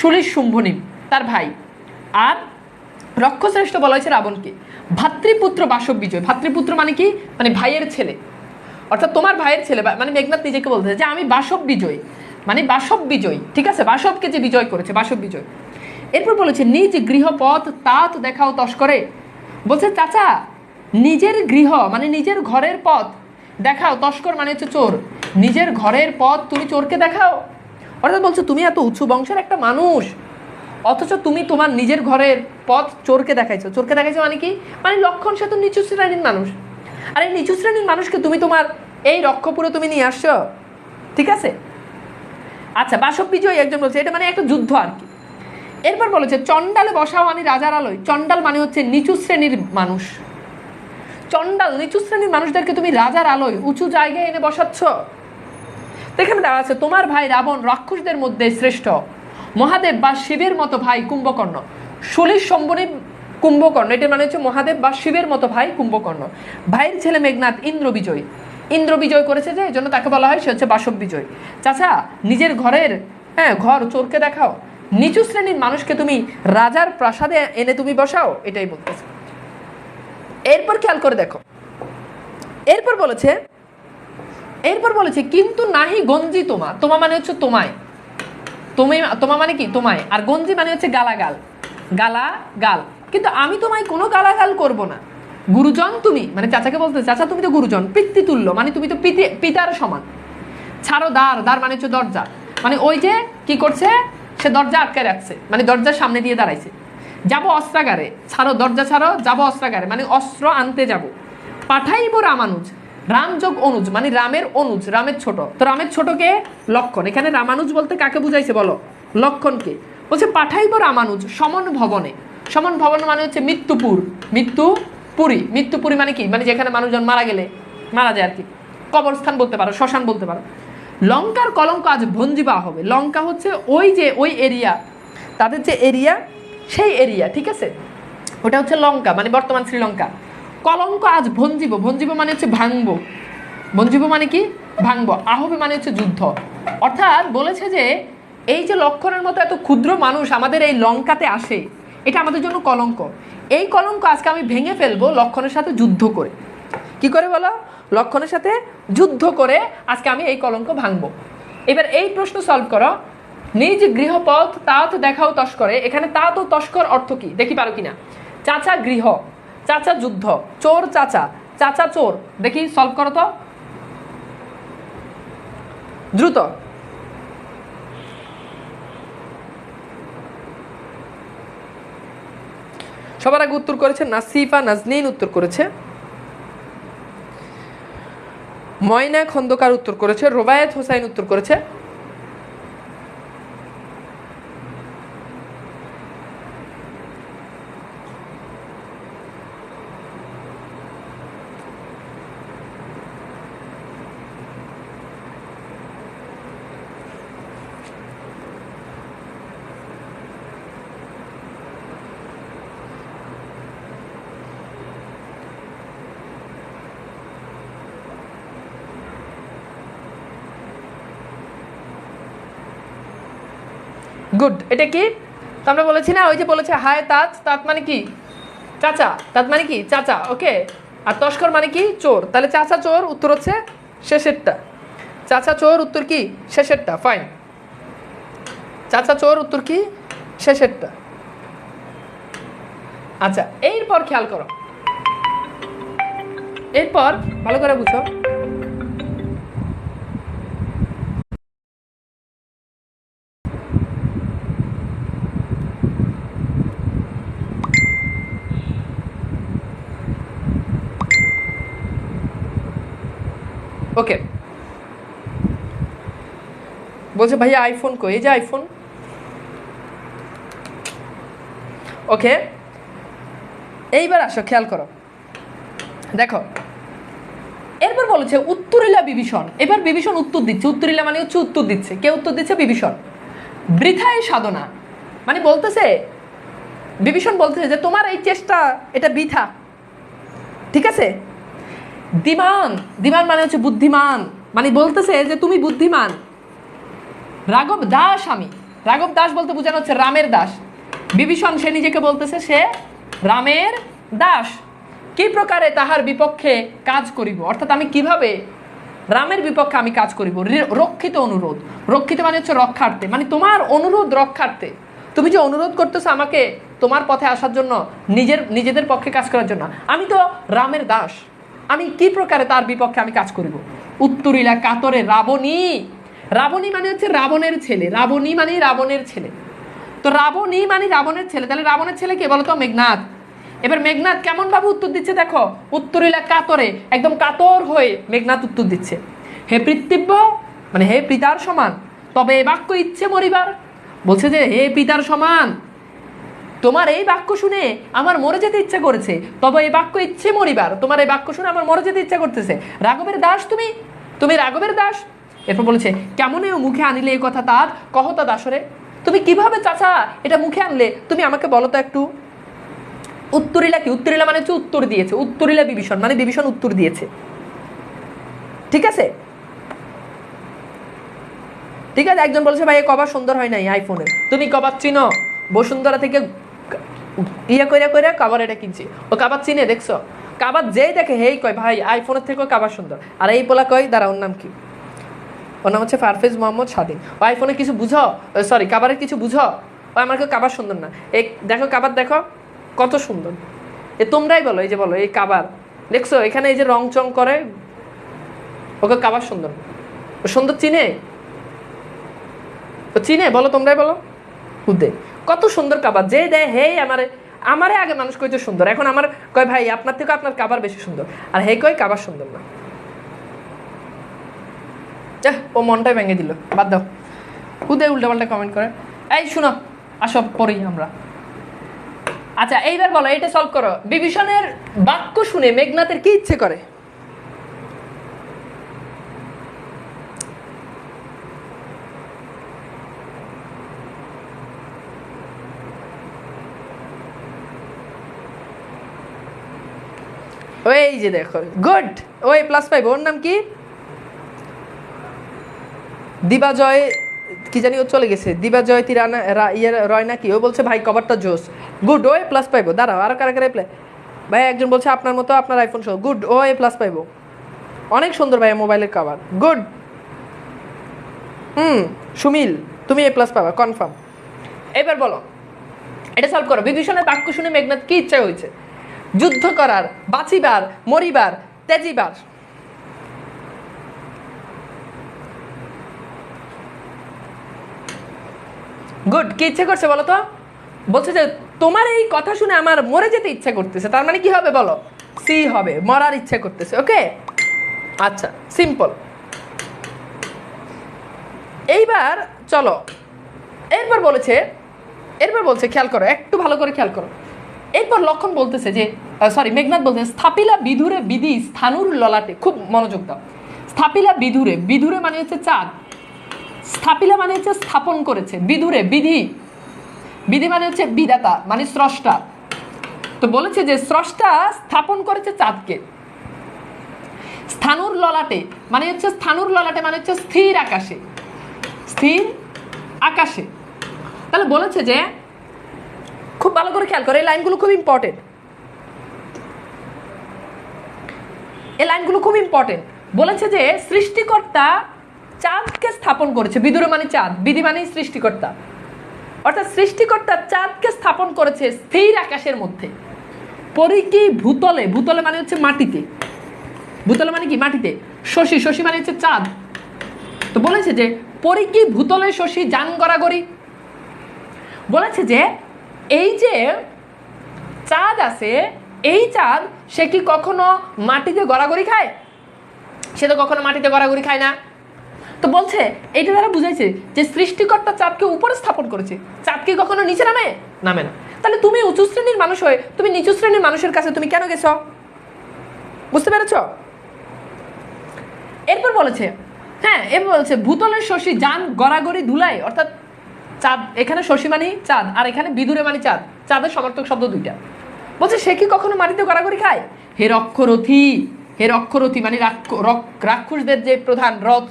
শুলির শুম্ভনিপ, তার ভাই। আর রক্ষশ্রেষ্ঠ বলা হয়েছে রাবণকে। ভাতৃপুত্র বাসব বিজয়, ভাতৃপুত্র মানে কি? মানে ভাইয়ের ছেলে, অর্থাৎ তোমার ভাইয়ের ছেলে, মানে মেঘনাদ নিজেকে বলতেছে যে আমি বাসব বিজয়, মানে বাসব বিজয়। ঠিক আছে, বাসবকে যে বিজয় করেছে, বাসব বিজয়। এরপর বলেছে নিজ গৃহপথ তাত দেখাও তস্করে। বলছে চাচা নিজের গৃহ মানে নিজের ঘরের পথ দেখাও, তস্কর মানে হচ্ছে চোর, নিজের ঘরের পথ তুমি চোরকে দেখাও। অর্থাৎ বলছো তুমি এত উঁচু বংশের একটা মানুষ, অথচ তুমি তোমার নিজের ঘরের পথ চোরকে দেখাইছো। চোরকে দেখাইছো মানে কি? মানে লক্ষণ সে তো নিচু শ্রেণীর মানুষ, আর এই নিচু শ্রেণীর মানুষকে তুমি তোমার এই রক্ষপুরে তুমি নিয়ে আসছো। ঠিক আছে, আচ্ছা বাসব বিজয় একজন বলছে, এটা মানে একটা যুদ্ধ আর কি। এরপর বলেছে চণ্ডালে বসাও আমি রাজার আলোয়। চণ্ডাল মানে হচ্ছে নিচু শ্রেণীর মানুষ, চণ্ডাল নিচু শ্রেণীর মানুষদেরকে তুমি রাজার আলোয় উঁচু জায়গায় এনে বসাচ্ছ। এখানে দেওয়া আছে তোমার ভাই রাবণ রাক্ষসদের মধ্যে শ্রেষ্ঠ, মহাদেব বা শিবের মতো ভাই কুম্ভকর্ণ। শুলির শম্ভনী কুম্ভকর্ণ, এটা মানে হচ্ছে মহাদেব বা শিবের মতো ভাই কুম্ভকর্ণ। ভাইয়ের ছেলে মেঘনাদ ইন্দ্র বিজয়, ইন্দ্র বিজয় করেছে যে এই জন্য তাকে বলা হয় সে হচ্ছে বাসব বিজয়। চাচা নিজের ঘরের ঘর চোরকে দেখাও, নিচু শ্রেণীর মানুষকে তুমি রাজার প্রাসাদে এনে তুমি বসাও, এটাই বলতেছে। এরপর খেয়াল করে দেখো, এরপর বলেছে কিন্তু নাহি গঞ্জি তোমা। তোমা মানে হচ্ছে তোমায়, তোমা মানে কি? তোমায়। আর গঞ্জি মানে হচ্ছে গালাগাল, গালাগাল। কিন্তু আমি তোমায় কোনো গালাগাল করব না। গুরুজন তুমি, মানে চাচাকে বলতে, চাচা তুমি তো গুরুজন, পিতৃতুল্য মানে তুমি তো পিতার সমান। ছাড়ো দ্বার, দ্বার মানে হচ্ছে দরজা, মানে ওই যে কি করছে সে দরজা আটকে রাখছে, মানে দরজার সামনে দিয়ে দাঁড়াইছে। যাবো অস্ত্রাগারে, ছাড়ো দরজা ছাড়ো, যাবো অস্ত্রাগারে মানে অস্ত্র আনতে যাব। পাঠাইব রামানুজ, রাম যোগ অনুজ মানে রামের অনুজ, রামের ছোট। তো রামের ছোটকে লক্ষণ, এখানে রামানুজ বলতে কাকে বুঝাইছে বলো? লক্ষণকে। বলছে পাঠাইব রামানুজ সমন ভবনে। সমন ভবন মানে হচ্ছে মৃত্যুপুর, মৃত্যুপুরী। মৃত্যুপুরী মানে কি? মানে যেখানে মানুষজন মারা গেলে মারা যায় আর কি, কবরস্থান বলতে পারো, শ্মশান বলতে পারো। লঙ্কার কলঙ্ক আজ ভঞ্জিবা হবে। লঙ্কা হচ্ছে ওই যে ওই এরিয়া, তাদের যে এরিয়া সেই এরিয়া, ঠিক আছে, ওটা হচ্ছে লঙ্কা মানে বর্তমান শ্রীলঙ্কা। কলঙ্ক আজ ভঞ্জিব, ভঞ্জিব মানে হচ্ছে ভাঙবো, ভঞ্জিব মানে কি? ভাঙবো। আহবে মানে হচ্ছে যুদ্ধ। অর্থাৎ বলেছে যে এই যে লক্ষণের মতো এত ক্ষুদ্র মানুষ আমাদের এই লঙ্কাতে আসে, এটা আমাদের জন্য কলঙ্ক। এই কলঙ্ক আজকে আমি ভেঙে ফেলবো লক্ষণের সাথে যুদ্ধ করে। কি করে বলো? লক্ষণের সাথে যুদ্ধ করে আজকে আমি এই কলঙ্ক ভাঙবো। এবার এই প্রশ্ন সলভ করো, নিজ গৃহপথ তাত দেখাও তস্করে। এখানে তাত ও তস্কর অর্থ কি দেখি পারো কিনা? চাচা গৃহ, চাচা যুদ্ধ, চোর চাচা, চাচা চোর। দেখি সলভ করো তো দ্রুত। সবার আগে উত্তর করেছে নাসিফা নাজনীন, উত্তর করেছে ময়না খন্দকার, উত্তর করেছে রোবায়েত হোসাইন, উত্তর করেছে গুড। এটা কি? তো আমরা বলেছি না, ওই যে বলেছে হায় তাঁত, তাঁত মানে কি? চাচা। তাঁত মানে কি? চাচা। ওকে। আর তস্কর মানে কি? চোর। তাহলে চাচা চোর, উত্তর হচ্ছে শেষেরটা। চাচা চোর, উত্তর কি? শেষেরটা। ফাইন। চাচা চোর, উত্তর কি? শেষেরটা। আচ্ছা, এরপর খেয়াল করো, এরপর ভালো করে বুঝো। ওকে, বলছে ভাইয়া আইফোন কই? এই যে আইফোন। ওকে, এইবার আসো, খেয়াল করো, দেখো এরপর বলেছে উত্তরিলা বিভীষণ। এবার বিভীষণ উত্তর দিচ্ছে। উত্তরিলা মানে হচ্ছে উত্তর দিচ্ছে। কে উত্তর দিচ্ছে? বিভীষণ। বৃথায় সাধনা মানে বলতেছে, বিভীষণ বলতেছে যে তোমার এই চেষ্টা এটা বৃথা। ঠিক আছে? দিমান, দিমান মানে হচ্ছে বুদ্ধিমান, মানে বলতেছে যে তুমি বুদ্ধিমান। রাঘব দাস আমি। রাঘব দাস বলতে বোঝানো হচ্ছে রামের দাস। বিভীষণ সে নিজেকে বলতেছে সে রামের দাস। কি প্রকারে তাহার বিপক্ষে কাজ করিব, অর্থাৎ আমি কিভাবে রামের বিপক্ষে আমি কাজ করিব। রক্ষিত অনুরোধ, রক্ষিত মানে হচ্ছে রক্ষার্থে, মানে তোমার অনুরোধ রক্ষার্থে। তুমি যে অনুরোধ করতেছো আমাকে তোমার পথে আসার জন্য, নিজেদের পক্ষে কাজ করার জন্য, আমি তো রামের দাস, আমি কি প্রকারে তার বিপক্ষে আমি কাজ করিব। উত্তরিলা কাতরে রাবণী। রাবণী মানে হচ্ছে রাবণের ছেলে। রাবণী মানে রাবণের ছেলে। তো রাবণী মানে রাবণের ছেলে, তাহলে রাবণের ছেলে কে বলতো? মেঘনাদ। এবার মেঘনাদ কেমন ভাবে উত্তর দিচ্ছে দেখো, উত্তরিলা কাতরে, একদম কাতর হয়ে মেঘনাদ উত্তর দিচ্ছে। হে পিতৃব্য মানে হে পিতার সমান, তবে এ বাক্য ইচ্ছে মরিবার। বলছে যে হে পিতার সমান, তোমার এই বাক্য শুনে আমার মরে যেতে ইচ্ছা করেছে। তবে এই বাক্য ইচ্ছে মরিবার, তোমার এই বাক্য শুনে আমার মরে যেতে ইচ্ছা করতেছে। রাঘবের দাস তুমি, তুমি রাঘবের দাস। এরপর বলেছে কেমনে মুখে আনিলে এই কথা তার কহতা দাসরে। তুমি কিভাবে চাচা এটা মুখে আনলে, তুমি আমাকে বলো তো একটু। উত্তরিলা কি? উত্তরিলা মানে হচ্ছে উত্তর দিয়েছে। উত্তরিলা বিভীষণ মানে বিভীষণ উত্তর দিয়েছে। ঠিক আছে? ঠিক আছে। একজন বলছে ভাই কভার সুন্দর হয় নাই আইফোনের। তুমি কভার চিনো? বসুন্ধরা থেকে ইয়া কইরা কইরা কাবার এটা কিনছি। ও কাবার চিনে দেখছো? কাবার যেই দেখে হেই কয় ভাই আইফোনের থেকেও কাবার সুন্দর। আর এই পোলা কয় দাঁড়া, ওর নাম কি? ওর নাম হচ্ছে ফারফেজ মোহাম্মদ স্বাধীন। ও আইফোনে কিছু বুঝো? সরি, কাবারের কিছু বুঝো? ও আমার কেউ কাবার সুন্দর না। এই দেখো কাবার, দেখো কত সুন্দর। এ তোমরাই বলো, এই যে বলো এই কাবার দেখছো, এখানে এই যে রং চং করে, ওকে কাবার সুন্দর। ও সুন্দর চিনে? ও চিনে? বলো, তোমরাই বলো। হুদে কত সুন্দর কাবার, যে দেয় হেই আমারে আগে মানুষ কইতে সুন্দর, এখন আমার কয় ভাই আপনার থেকে আপনার কাবার বেশি সুন্দর, আর হে কয় কাবার সুন্দর না। ও মনটাই ভেঙে দিল, বাদ দাও। হুদে উল্টাপাল্টা কমেন্ট করে। এই শুনো, আসো পড়ি আমরা। আচ্ছা এইবার বলো, এইটা সলভ করো। বিভীষণের বাক্য শুনে মেঘনাথের কি ইচ্ছে করে? ওই যে দেখো, গুড। ওই প্লাস পাইব। ওর নাম কি? দিবাজয় কি জানি, ও চলে গেছে। দিবাজয় তিরানা রয় নাকি, ও বলছে ভাই কভারটা জোস। গুড, ও প্লাস পাইবো। দাঁড়াও, আরো কারা কারা প্লে। ভাই একজন বলছে আপনার মতো আপনার আইফোন শো। গুড, ও প্লাস পাইবো। অনেক সুন্দর ভাই মোবাইলের কভার। গুড। সুমিল তুমি প্লাস পাবা কনফার্ম। এবার বলো, এটা সলভ করো। বিভীষণের বাক্য শুনে মেঘনাথ কি ইচ্ছা হয়েছে? যুদ্ধ করার, বাঁচিবার, মরিবার, তেজিবার। গুড। কি ইচ্ছে করছে বলো তো? বলছে যে তোমার এই কথা শুনে আমার মরে যেতে ইচ্ছা করতেছে। তার মানে কি হবে বলো? সি হবে, মরার ইচ্ছা করতেছে। ওকে, আচ্ছা সিম্পল। এইবার চলো, এরপর বলছে খেয়াল করো, একটু ভালো করে খেয়াল করো। এরপর লক্ষণ বলতেছে যে সরি, মেঘনাথ বলতেছে স্থাপিলা বিধুরে বিধি স্থানুর ললাটে। খুব মনোযোগ দাও। স্থাপিলা বিধুরে, বিধুরে মানে হচ্ছে চাঁদ, স্থাপিলা মানে হচ্ছে স্থাপন করেছে, বিধুরে বিধি, বিধি মানে হচ্ছে বিধাতা মানে স্রষ্টা। তো বলেছে যে স্রষ্টা স্থাপন করেছে চাঁদকে। স্থানুর ললাটে মানে হচ্ছে, স্থানুর ললাটে মানে হচ্ছে স্থির আকাশে, স্থির আকাশে। তাহলে বলেছে যে, খুব ভালো করে খেয়াল করে, এই লাইনগুলো খুব ইম্পর্টেন্ট, এই লাইনগুলো খুব ইম্পর্টেন্ট। বলেছে যে সৃষ্টিকর্তা চাঁদকে স্থাপন করেছে, বিদুরে মানে চাঁদ, বিধি মানে সৃষ্টিকর্তা, অর্থাৎ সৃষ্টিকর্তা চাঁদকে স্থাপন করেছে স্থির আকাশের মধ্যে, পরিকি ভূতলে, ভূতলে মানে হচ্ছে মাটিতে, ভূতলে মানে কি মাটিতে, শশী, শশী মানে হচ্ছে চাঁদ। তো বলেছে যে পরিকি ভূতলে শশী যান গড়াগড়ি, বলেছে যে এই যে চাঁদ আছে, এই চাঁদ সে কি কখনো মাটিতে গড়াগড়ি খায়? সে তো কখনো মাটিতে গড়াগড়ি খায় না। তো বলছে এইটা দ্বারা বুঝাইছে যে সৃষ্টিকর্তা চাঁদকে উপরে স্থাপন করেছে, চাঁদ কি কখনো নিচে নামে? নামে না। তাহলে তুমি উঁচু শ্রেণীর মানুষ হয়ে তুমি নিচু শ্রেণীর মানুষের কাছে তুমি কেন গেছ? বুঝতে পেরেছ? এরপর বলেছে, হ্যাঁ এরপর বলছে ভূতলের শশী যান গড়াগড়ি ধুলায়, অর্থাৎ চাঁদ, এখানে শশী মানে চাঁদ আর এখানে বিদুরে মানে চাঁদ, চাঁদের সমর্থক শব্দ দুইটা। বলছে সে কি কখনো মাটিতে গড়াগড়ি খায়? হে রক্ষরথী, হে রক্ষরথী মানে রাক্ষসদের যে প্রধান রথ,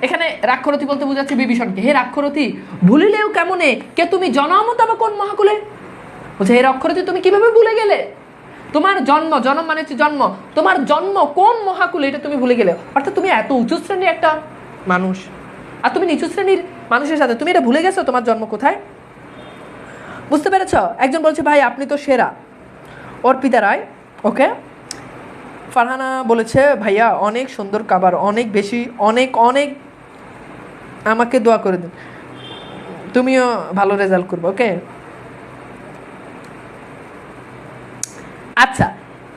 এখানে রাক্ষরথী বলতে বোঝাচ্ছে বিভীষণকে। হে রাক্ষরথী, ভুলিলেও কেমনে কে তুমি জন্ম তবে কোন মহাকুলে? বলছে হে রক্ষরথী, তুমি কিভাবে ভুলে গেলে? তোমার জন্ম, জন্ম মানে হচ্ছে জন্ম, তোমার জন্ম কোন মহাকুলে এটা তুমি ভুলে গেলে। অর্থাৎ তুমি এত উঁচু শ্রেণীর একটা মানুষ আর তুমি নিচু শ্রেণীর মানুষের সাথে তুমি এটা ভুলে গেছো তোমার জন্ম কোথায়। বুঝতে পেরেছ? একজন বলছে ভাই আপনি তো সেরা, অর্পিতা রায়, ওকে। ফারহানা বলেছে ভাইয়া অনেক সুন্দর কাবার, অনেক বেশি, অনেক অনেক, আমাকে দোয়া করে দিন, তুমিও ভালো রেজাল্ট করবে, ওকে। আচ্ছা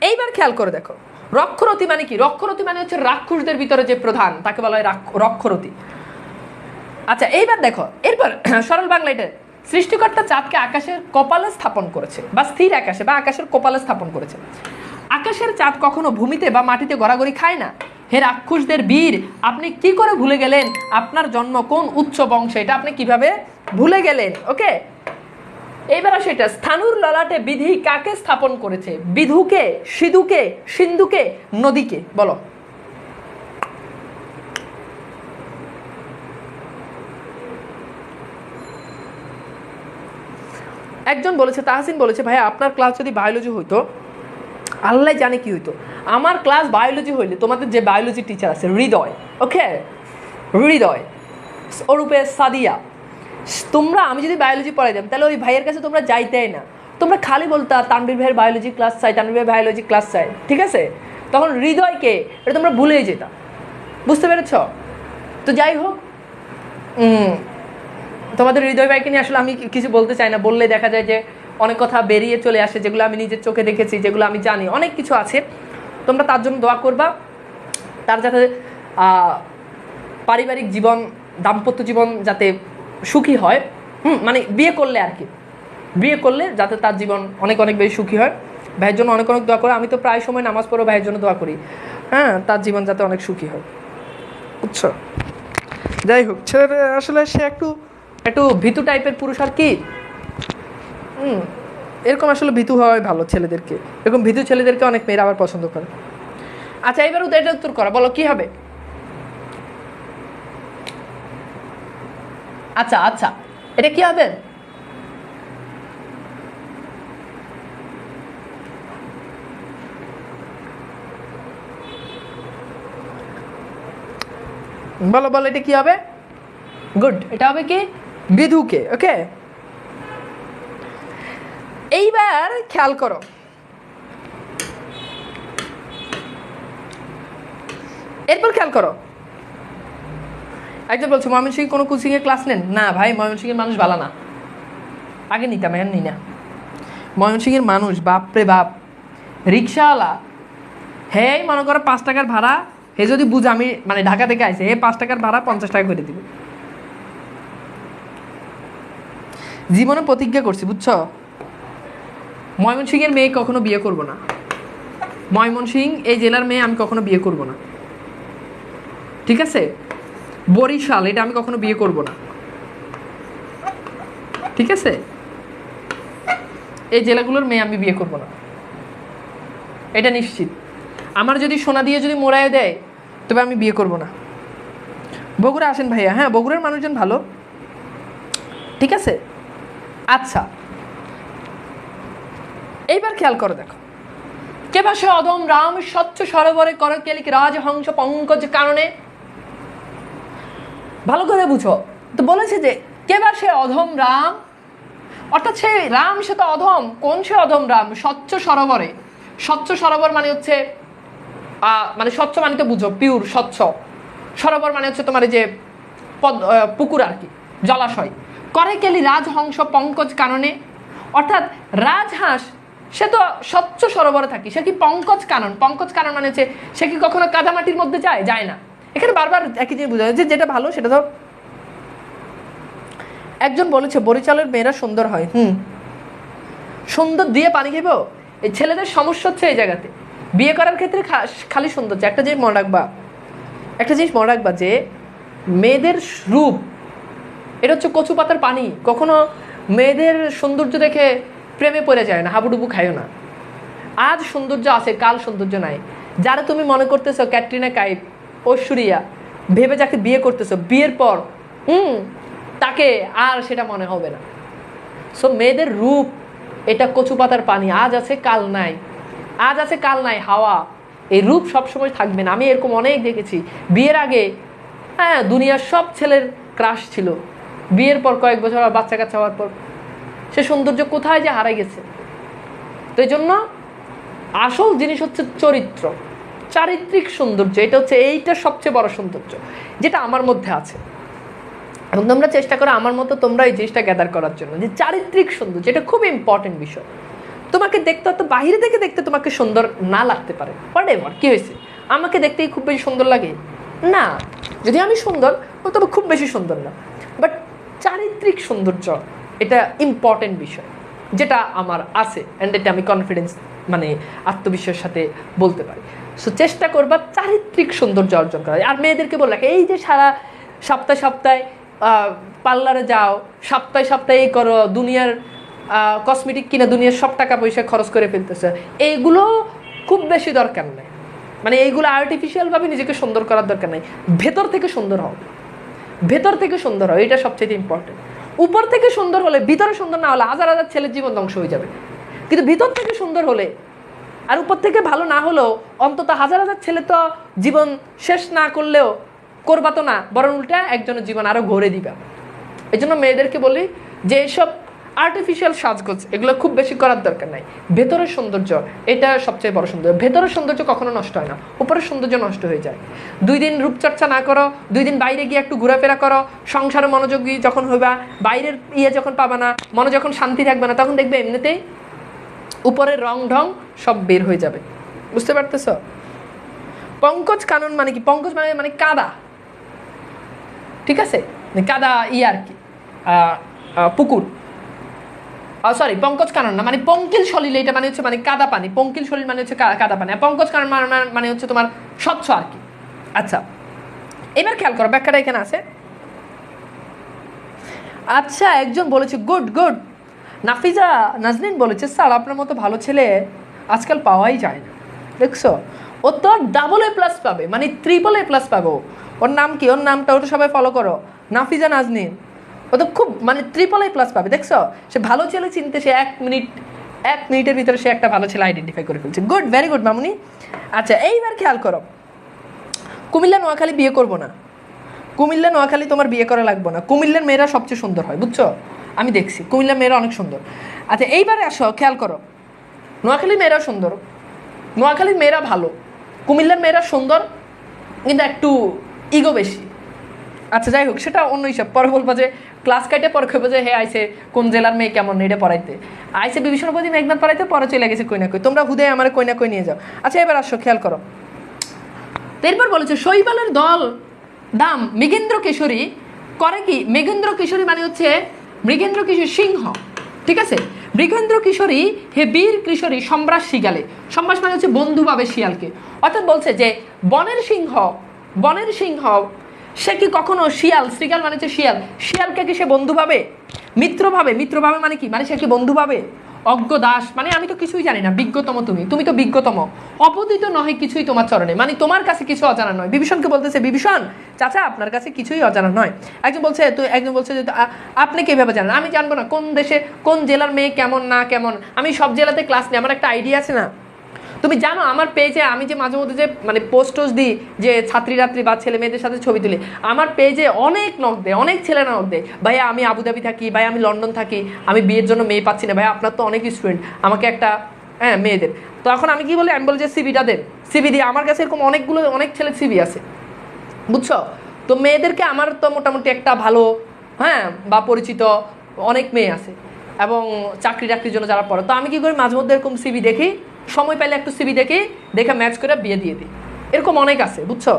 এইবার খেয়াল করে দেখো, রক্ষরথী মানে কি? রক্ষরথী মানে হচ্ছে রাক্ষসদের ভিতরে যে প্রধান, তাকে বলা হয় রক্ষরথী। আচ্ছা এইবার দেখো, এরপর সরল বাংলা এটা, সৃষ্টিকর্তা চাঁদকে আকাশের কপালে স্থাপন করেছে, বা স্থির আকাশে বা আকাশের কপালে স্থাপন করেছে। আকাশের চাঁদ কখনো ভূমিতে বা মাটিতে গড়াগড়ি খায় না। হে রাক্ষসদের বীর, আপনি কি করে ভুলে গেলেন আপনার জন্ম কোন উচ্চ বংশে? এটা আপনি কিভাবে ভুলে গেলেন? ওকে, এইবার সেটা স্থানুর ললাটে বিধি কাকে স্থাপন করেছে? বিধুকে, সিধুকে, সিন্ধুকে, নদীকে? বলো। একজন বলেছে, তাহসিন বলেছে ভাইয়া আপনার ক্লাস যদি বায়োলজি হইতো, আল্লাহ জানে কি হইতো। আমার ক্লাস বায়োলজি হইলে তোমাদের যে বায়োলজি টিচার আছে হৃদয়, ওকে, হৃদয়, ওরূপে সাদিয়া, তোমরা, আমি যদি বায়োলজি পড়াইতাম তাহলে ওই ভাইয়ের কাছে তোমরা যাইতেই না, তোমরা খালি বলতা তানভীর ভাইয়ের বায়োলজি ক্লাস চাই, তানভীর ভাইয়ের বায়োলজি ক্লাস চাই, ঠিক আছে? তখন হৃদয়কে এটা তোমরা ভুলেই যেতাম। বুঝতে পেরেছ? তো যাই হোক, তোমাদের হৃদয় ভাইকে নিয়ে আসলে আমি কিছু বলতে চাই না, বললে দেখা যায় যে অনেক কথা বেরিয়ে চলে আসে, যেগুলো আমি নিজের চোখে দেখেছি, যেগুলো আমি জানি, অনেক কিছু আছে। তোমরা তার জন্য দোয়া করবা, তার যাতে পারিবারিক জীবন, দাম্পত্য জীবন যাতে সুখী হয়, মানে বিয়ে করলে আর কি, বিয়ে করলে যাতে তার জীবন অনেক অনেক বেশি সুখী হয়। ভাইয়ের জন্য অনেক অনেক দোয়া করে, আমি তো প্রায় সময় নামাজ পড়ো ভাইয়ের জন্য দোয়া করি, হ্যাঁ, তার জীবন যাতে অনেক সুখী হয়, বুঝছো? যাই হোক, ছেলেটা আসলে সে একটু একটু ভীতু টাইপের পুরুষ আর কি, এরকম আসলে ভীতু হওয়াই ভালো ছেলেদেরকে, এরকম ভীতু ছেলেদেরকে অনেক মেয়েরা আবার পছন্দ করে। আচ্ছা এবার এটা উত্তর করা, বলো কি হবে? আচ্ছা আচ্ছা এটা কি হবে? বলো বলো এটা কি হবে? গুড, এটা হবে কি? বিধুকে, ওকে। এইবার খেয়াল করো, এরপর খেয়াল করো, একজন বলছো ময়মনসিংহে কোনো কোচিংয়ে ক্লাস নেন না? ভাই ময়মনসিংহের মানুষ ভালো না, আগে নিতাম, এখন নিই না। ময়মনসিংহের মানুষ বাপরে বাপ, রিক্সাওয়ালা, হে মনে করো 5 টাকার ভাড়া, হে যদি বুঝ আমি মানে ঢাকা থেকে আইসে, হে 5 টাকার ভাড়া 50 টাকা করে দিবে। জীবনে প্রতিজ্ঞা করছি, বুঝছো, ময়মনসিংহের মেয়ে কখনো বিয়ে করব না, ময়মনসিংহ এই জেলার মেয়ে আমি কখনো বিয়ে করব না, ঠিক আছে? বরিশাল এটা আমি কখনো বিয়ে করব না, ঠিক আছে? এই জেলাগুলোর মেয়ে আমি বিয়ে করব না, এটা নিশ্চিত। আমার যদি সোনা দিয়ে যদি মোড়ায় দেয় তবে আমি বিয়ে করব না। বগুড়া আসেন ভাইয়া, হ্যাঁ বগুড়ার মানুষজন ভালো, ঠিক আছে। আচ্ছা, এইবার খেয়াল করে দেখো, কে বা সে অধম রাম স্বচ্ছ সরোবরে করে কেলিক রাজহংস পঙ্কজ কারণে। ভালো করে বুঝো তো, বলেছে যে কে বা সে অধম রাম, অর্থাৎ সে রাম সে তো অধম। কোন সে অধম রাম? স্বচ্ছ সরোবরে। স্বচ্ছ সরোবর মানে হচ্ছে মানে স্বচ্ছ মানে তো বুঝো পিওর স্বচ্ছ, সরোবর মানে হচ্ছে তোমার যে পুকুর আর কি, জলাশয়। করে কেলি রাজহংস পঙ্কজ কাননে, অর্থাৎ রাজহাঁস সে তো স্বচ্ছ সরোবরে থাকে, সে কি পঙ্কজ কানন? পঙ্কজ কানন মানে হচ্ছে সে কি কখনো কাদামাটির মধ্যে যায়? যায় না। এখানে বারবার একই জিনিস বোঝা যাচ্ছে, যেটা ভালো সেটা ধর। একজন বলেছে বরিশালের মেয়েরা সুন্দর হয়। সুন্দর দিয়ে পানি খেবো? এই ছেলেদের সমস্যা হচ্ছে এই জায়গাতে, বিয়ে করার ক্ষেত্রে খালি সৌন্দর্য। একটা জিনিস মনে রাখবা, যে মেয়েদের রূপ এটা হচ্ছে কচু পাতার পানি। কখনো মেয়েদের সৌন্দর্য দেখে প্রেমে পড়ে যায় না, হাবুডুবু খাইও না। আজ সৌন্দর্য আছে, কাল সৌন্দর্য নাই। যারা তুমি মনে করতেছো ক্যাটরিনা কাইফ, ঐশ্বরিয়া ভেবে যাকে বিয়ে করতেছো, বিয়ের পর তাকে আর সেটা মনে হবে না। সো মেয়েদের রূপ এটা কচু পাতার পানি, আজ আছে কাল নাই, আজ আছে কাল নাই হাওয়া। এই রূপ সবসময় থাকবে না। আমি এরকম অনেক দেখেছি, বিয়ের আগে হ্যাঁ দুনিয়ার সব ছেলের ক্রাশ ছিল, বিয়ের পর কয়েক বছর বাচ্চা কাচ্চা হওয়ার পর সে সৌন্দর্য কোথায় যে হারাই গেছে। তো এই জন্য আসল জিনিস হচ্ছে চরিত্র, চারিত্রিক সৌন্দর্য। এটা হচ্ছে এইটা সবচেয়ে বড় সৌন্দর্য যেটা আমার মধ্যে আছে, এবং তোমরা চেষ্টা করো আমার মতো তোমরা এই জিনিসটা গ্যাদার করার জন্য, যে চারিত্রিক সৌন্দর্য এটা খুব ইম্পর্টেন্ট বিষয়। তোমাকে দেখতে হয়তো বাহিরে থেকে দেখতে তোমাকে সুন্দর না লাগতে পারে, হোয়াটএভার, কি হয়েছে, আমাকে দেখতেই খুব বেশি সুন্দর লাগে না, যদি আমি সুন্দর তবে খুব বেশি সুন্দর না, বাট চারিত্রিক সৌন্দর্য এটা ইম্পর্টেন্ট বিষয়, যেটা আমার আছে, অ্যান্ড এটা আমি কনফিডেন্স মানে আত্মবিশ্বাসের সাথে বলতে পারি। সো চেষ্টা করবা চারিত্রিক সৌন্দর্য অর্জন করা। আর মেয়েদেরকে বললাম এই যে সারা সপ্তাহে পার্লারে যাও, সপ্তাহে এই করো, দুনিয়ার কসমেটিক কিনা দুনিয়ার সব টাকা পয়সা খরচ করে ফেলতেছে, এইগুলো খুব বেশি দরকার নেই। মানে এইগুলো আর্টিফিশিয়ালভাবে নিজেকে সুন্দর করার দরকার নেই। ভেতর থেকে সুন্দর হও, ভেতর থেকে সুন্দর হও, এটা সবচেয়ে ইম্পর্টেন্ট। উপর থেকে সুন্দর হলে, ভিতরে সুন্দর না হলে হাজার হাজার ছেলের জীবন ধ্বংস হয়ে যাবে। কিন্তু ভিতর থেকে সুন্দর হলে আর উপর থেকে ভালো না হলেও অন্তত হাজার হাজার ছেলে তো জীবন শেষ না করলেও করবা তো না, বরং উল্টা একজনের জীবন আরও গড়ে দিবা। এই জন্য মেয়েদেরকে বলি যে এইসব আর্টিফিশিয়াল সাজগোজ এগুলো খুব বেশি করার দরকার নাই। ভেতরের সৌন্দর্য এটা সবচেয়ে বড় সৌন্দর্য। ভেতরের সৌন্দর্য কখনো নষ্ট হয় না, উপরের সৌন্দর্য নষ্ট হয়ে যায়। 2 দিন রূপচর্চা না করো, 2 দিন বাইরে গিয়ে একটু ঘোরাফেরা করো, সংসারে মনোযোগী যখন হইবা, বাইরের যখন পাবা না, মনে যখন শান্তি থাকবে না, তখন দেখবে এমনিতেই উপরের রং ঢং সব বের হয়ে যাবে। বুঝতে পারতেছ? পঙ্কজ কানন মানে কি? পঙ্কজ মানে কাদা, ঠিক আছে, কাদা আর কি পুকুর, সরি পঙ্কজ কানন না, মানে পঙ্কিল সলিল, এটা মানে হচ্ছে মানে কাদা পানি। পঙ্কিল সলিল মানে হচ্ছে কাদা পানি, আর পঙ্কজ কানন মানে হচ্ছে তোমার স্বচ্ছ আর কি। আচ্ছা এবার খেয়াল করো, ব্যাখ্যাটা এখানে আছে। আচ্ছা একজন বলেছে গুড, নাফিজা নাজনীন বলেছে স্যার আপনার মতো ভালো ছেলে আজকাল পাওয়াই যায় না। দেখছো, ও তো AA+ পাবে, মানে AAA+ পাবে। ওর নাম কি? ওর নামটা ওটা সবাই ফলো করো, নাফিজা নাজনীন। ও তো খুব মানে AAA+ পাবে। দেখছো, সে ভালো ছেলে চিনতে সে 1 মিনিটের ভিতরে সে একটা ভালো ছেলে আইডেন্টিফাই করে ফেলছে। গুড, ভেরি গুড মামুনি। আচ্ছা এইবার খেয়াল করো, কুমিল্লা নোয়াখালী বিয়ে করবো না, কুমিল্লা নোয়াখালী তোমার বিয়ে করা লাগবে না, কুমিল্লার মেয়েরা সবচেয়ে সুন্দর হয়, বুঝছো? আমি দেখছি কুমিল্লার মেয়েরা অনেক সুন্দর। আচ্ছা এইবারে আসো, খেয়াল করো, নোয়াখালীর মেয়েরা সুন্দর, নোয়াখালীর মেয়েরা ভালো, কুমিল্লার মেয়েরা সুন্দর কিন্তু একটু ইগো বেশি। আচ্ছা যাই হোক, সেটা অন্য হিসাব। পরে বলবো যে ক্লাস কাটে পরে খেবো যে হে আইসে কোন জেলার মেয়ে কেমন এটা পড়াইতে, আইসে বিভীষণপতি মেঘনাথ পড়াইতে, পরে চলে গেছে কই না কই, তোমরা হুদে আমার কই না কই নিয়ে যাও। আচ্ছা এবার আসো, খেয়াল করো, এরপর বলেছে শৈবালের দল দাম মৃগেন্দ্র কিশোরী করে কি? মৃগেন্দ্র কিশোরী মানে হচ্ছে মৃগেন্দ্র কিশোরী সিংহ, ঠিক আছে, মৃগেন্দ্র কিশোরী হে বীর কিশোরী সম্রাট শিগালে। সম্রাট মানে হচ্ছে বন্ধু ভাবে শিয়ালকে, অর্থাৎ বলছে যে বনের সিংহ সে কি কখনো শ্রীগাল মানে হচ্ছে শিয়ালকে কি সে বন্ধু ভাবে, মিত্র ভাবে মানে কি? মানে সে কি বন্ধু ভাবে? অজ্ঞ দাস, মানে আমি তো কিছুই জানি না, বিজ্ঞতম তুমি তো বিজ্ঞতম, অপতিত নহে কিছুই তোমার চরণে, মানে তোমার কাছে কিছু অজানা নয়। বিভীষণকে বলতেছে, বিভীষণ চাচা আপনার কাছে কিছুই অজানা নয়। একজন বলছে যে আপনি কিভাবে জানেন? আমি জানবো না কোন দেশে কোন জেলার মেয়ে কেমন না কেমন, আমি সব জেলাতে ক্লাস নিই, আমার একটা আইডিয়া আছে না? তুমি জানো আমার পেজে আমি যে মাঝে মধ্যে যে মানে পোস্ট দিই যে ছাত্রী বা ছেলে মেয়েদের সাথে ছবি তুলি, আমার পেজে অনেক নক দেয়, অনেক ছেলেরা নক দেয়, ভাইয়া আমি আবুধাবি থাকি, ভাই আমি লন্ডন থাকি, আমি বিয়ের জন্য মেয়ে পাচ্ছি না, ভাই আপনার তো অনেক স্টুডেন্ট, আমাকে একটা মেয়েদের। তো এখন আমি কি বলি, আমি বলি যে সিবিটা দেন, সিবি দিয়ে। আমার কাছে এরকম অনেক ছেলের সিবি আছে, বুঝছো? তো মেয়েদেরকে আমার তো মোটামুটি একটা ভালো বা পরিচিত অনেক মেয়ে আছে, এবং চাকরির জন্য যারা পড়ে। তো আমি কি করি, মাঝে মধ্যে এরকম সিবি দেখি, সময় পাইলে একটু সিবি দেখে ম্যাচ করে বিয়ে দিয়ে দিই। এরকম অনেক আছে, বুঝছো,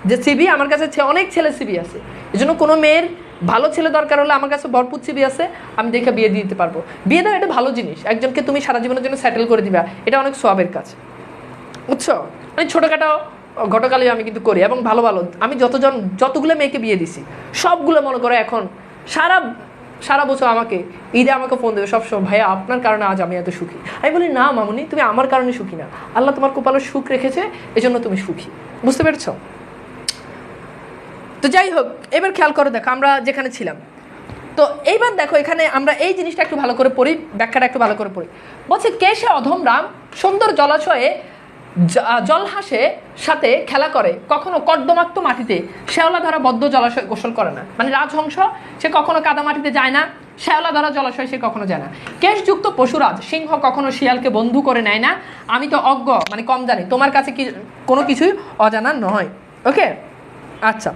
যে সিবি আমার কাছে অনেক ছেলে সিবি আছে। এই জন্য কোনো মেয়ের ভালো ছেলে দরকার হলে আমার কাছে ভরপুর সিবি আছে, আমি দেখে বিয়ে দিয়ে দিতে পারবো। বিয়ে দেওয়া এটা ভালো জিনিস, একজনকে তুমি সারা জীবনের জন্য সেটেল করে দিবা, এটা অনেক সওয়াবের কাজ, বুঝছো? মানে ছোটোখাটো ঘটকালে আমি কিন্তু করি, এবং ভালো আমি যতগুলো মেয়েকে বিয়ে দিছি সবগুলো মনে করো এখন সারা বছর আমাকে ঈদে আমাকে ফোন দেবে সবসময়, ভাইয়া আপনার কারণে আজ আমি এত সুখী। আমি বলি না মামুনি, তুমি আমার কারণে সুখী না, আল্লাহ তোমার কপালে সুখ রেখেছে, এজন্য তুমি সুখী, বুঝতে পেরেছো? তো যাই হোক, এবার খেয়াল করে দেখো আমরা যেখানে ছিলাম। তো এইবার দেখো এখানে আমরা এই জিনিসটা একটু ভালো করে পড়ি, ব্যাখ্যাটা একটু ভালো করে পড়ি। বলছে কে সে অধম রাম, সুন্দর জলাশয়ে জলহাসে সাথে খেলা করে, কখনো কর্দমাক্ত মাটিতে শ্যাওলা ধরা বদ্ধ জলাশয় গোসল করে না। মানে রাজহংস, সে কখনো কাদা মাটিতে যায় না, শ্যাওলা ধরা জলাশয় সে কখনো যায় না। কেশযুক্ত পশুরাজ সিংহ কখনো শিয়ালকে বন্ধু করে নেয় না। আমি তো অজ্ঞ, মানে কম জানি, তোমার কাছে কি কোনো কিছুই অজানা নয়। ওকে, আচ্ছা,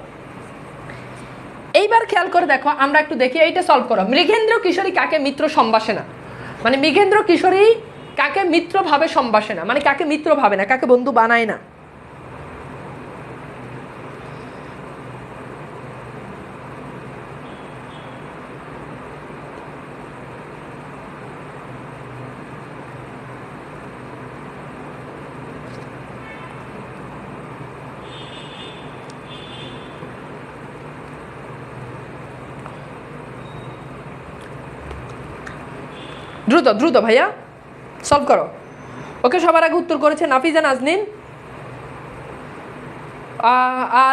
এইবার খেয়াল করে দেখো, আমরা একটু দেখি, এইটা সলভ করো। মৃগেন্দ্র কিশোরী কাকে মিত্র সম্ভাসে না? মানে মৃগেন্দ্র কিশোরী কাকে মিত্র ভাবে সম্ভাসে না, মানে কাকে মিত্র ভাবে না, কাকে বন্ধু বানায় না? দ্রুত ভাইয়া সলভ করো। ওকে, সবার আগে উত্তর করেছে নাফিজা নাজনীন,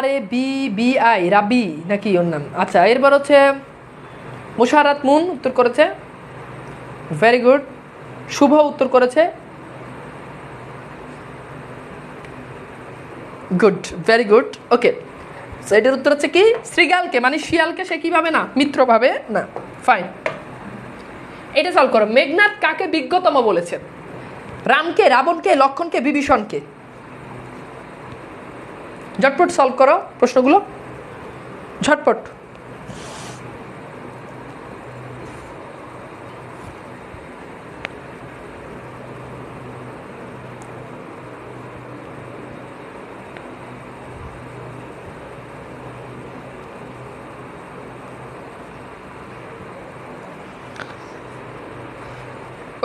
RABBI, রাবি নাকি ওর নাম। আচ্ছা, এরপর হচ্ছে মুশারাত মুন উত্তর করেছে, ভেরি গুড। শুভ উত্তর করেছে, গুড, ভেরি গুড। ওকে, সো এটার উত্তর হচ্ছে কি, শ্রীগালকে মানে শিয়ালকে সে কিভাবে না, মিত্র ভাবে না। ফাইন, এটা সলভ করো। মেঘনাদ কাকে বিজ্ঞতম বলেছেন? রামকে, রাবণকে, লক্ষণকে, বিভীষণকে? ঝটপট সলভ করো প্রশ্নগুলো, ঝটপট।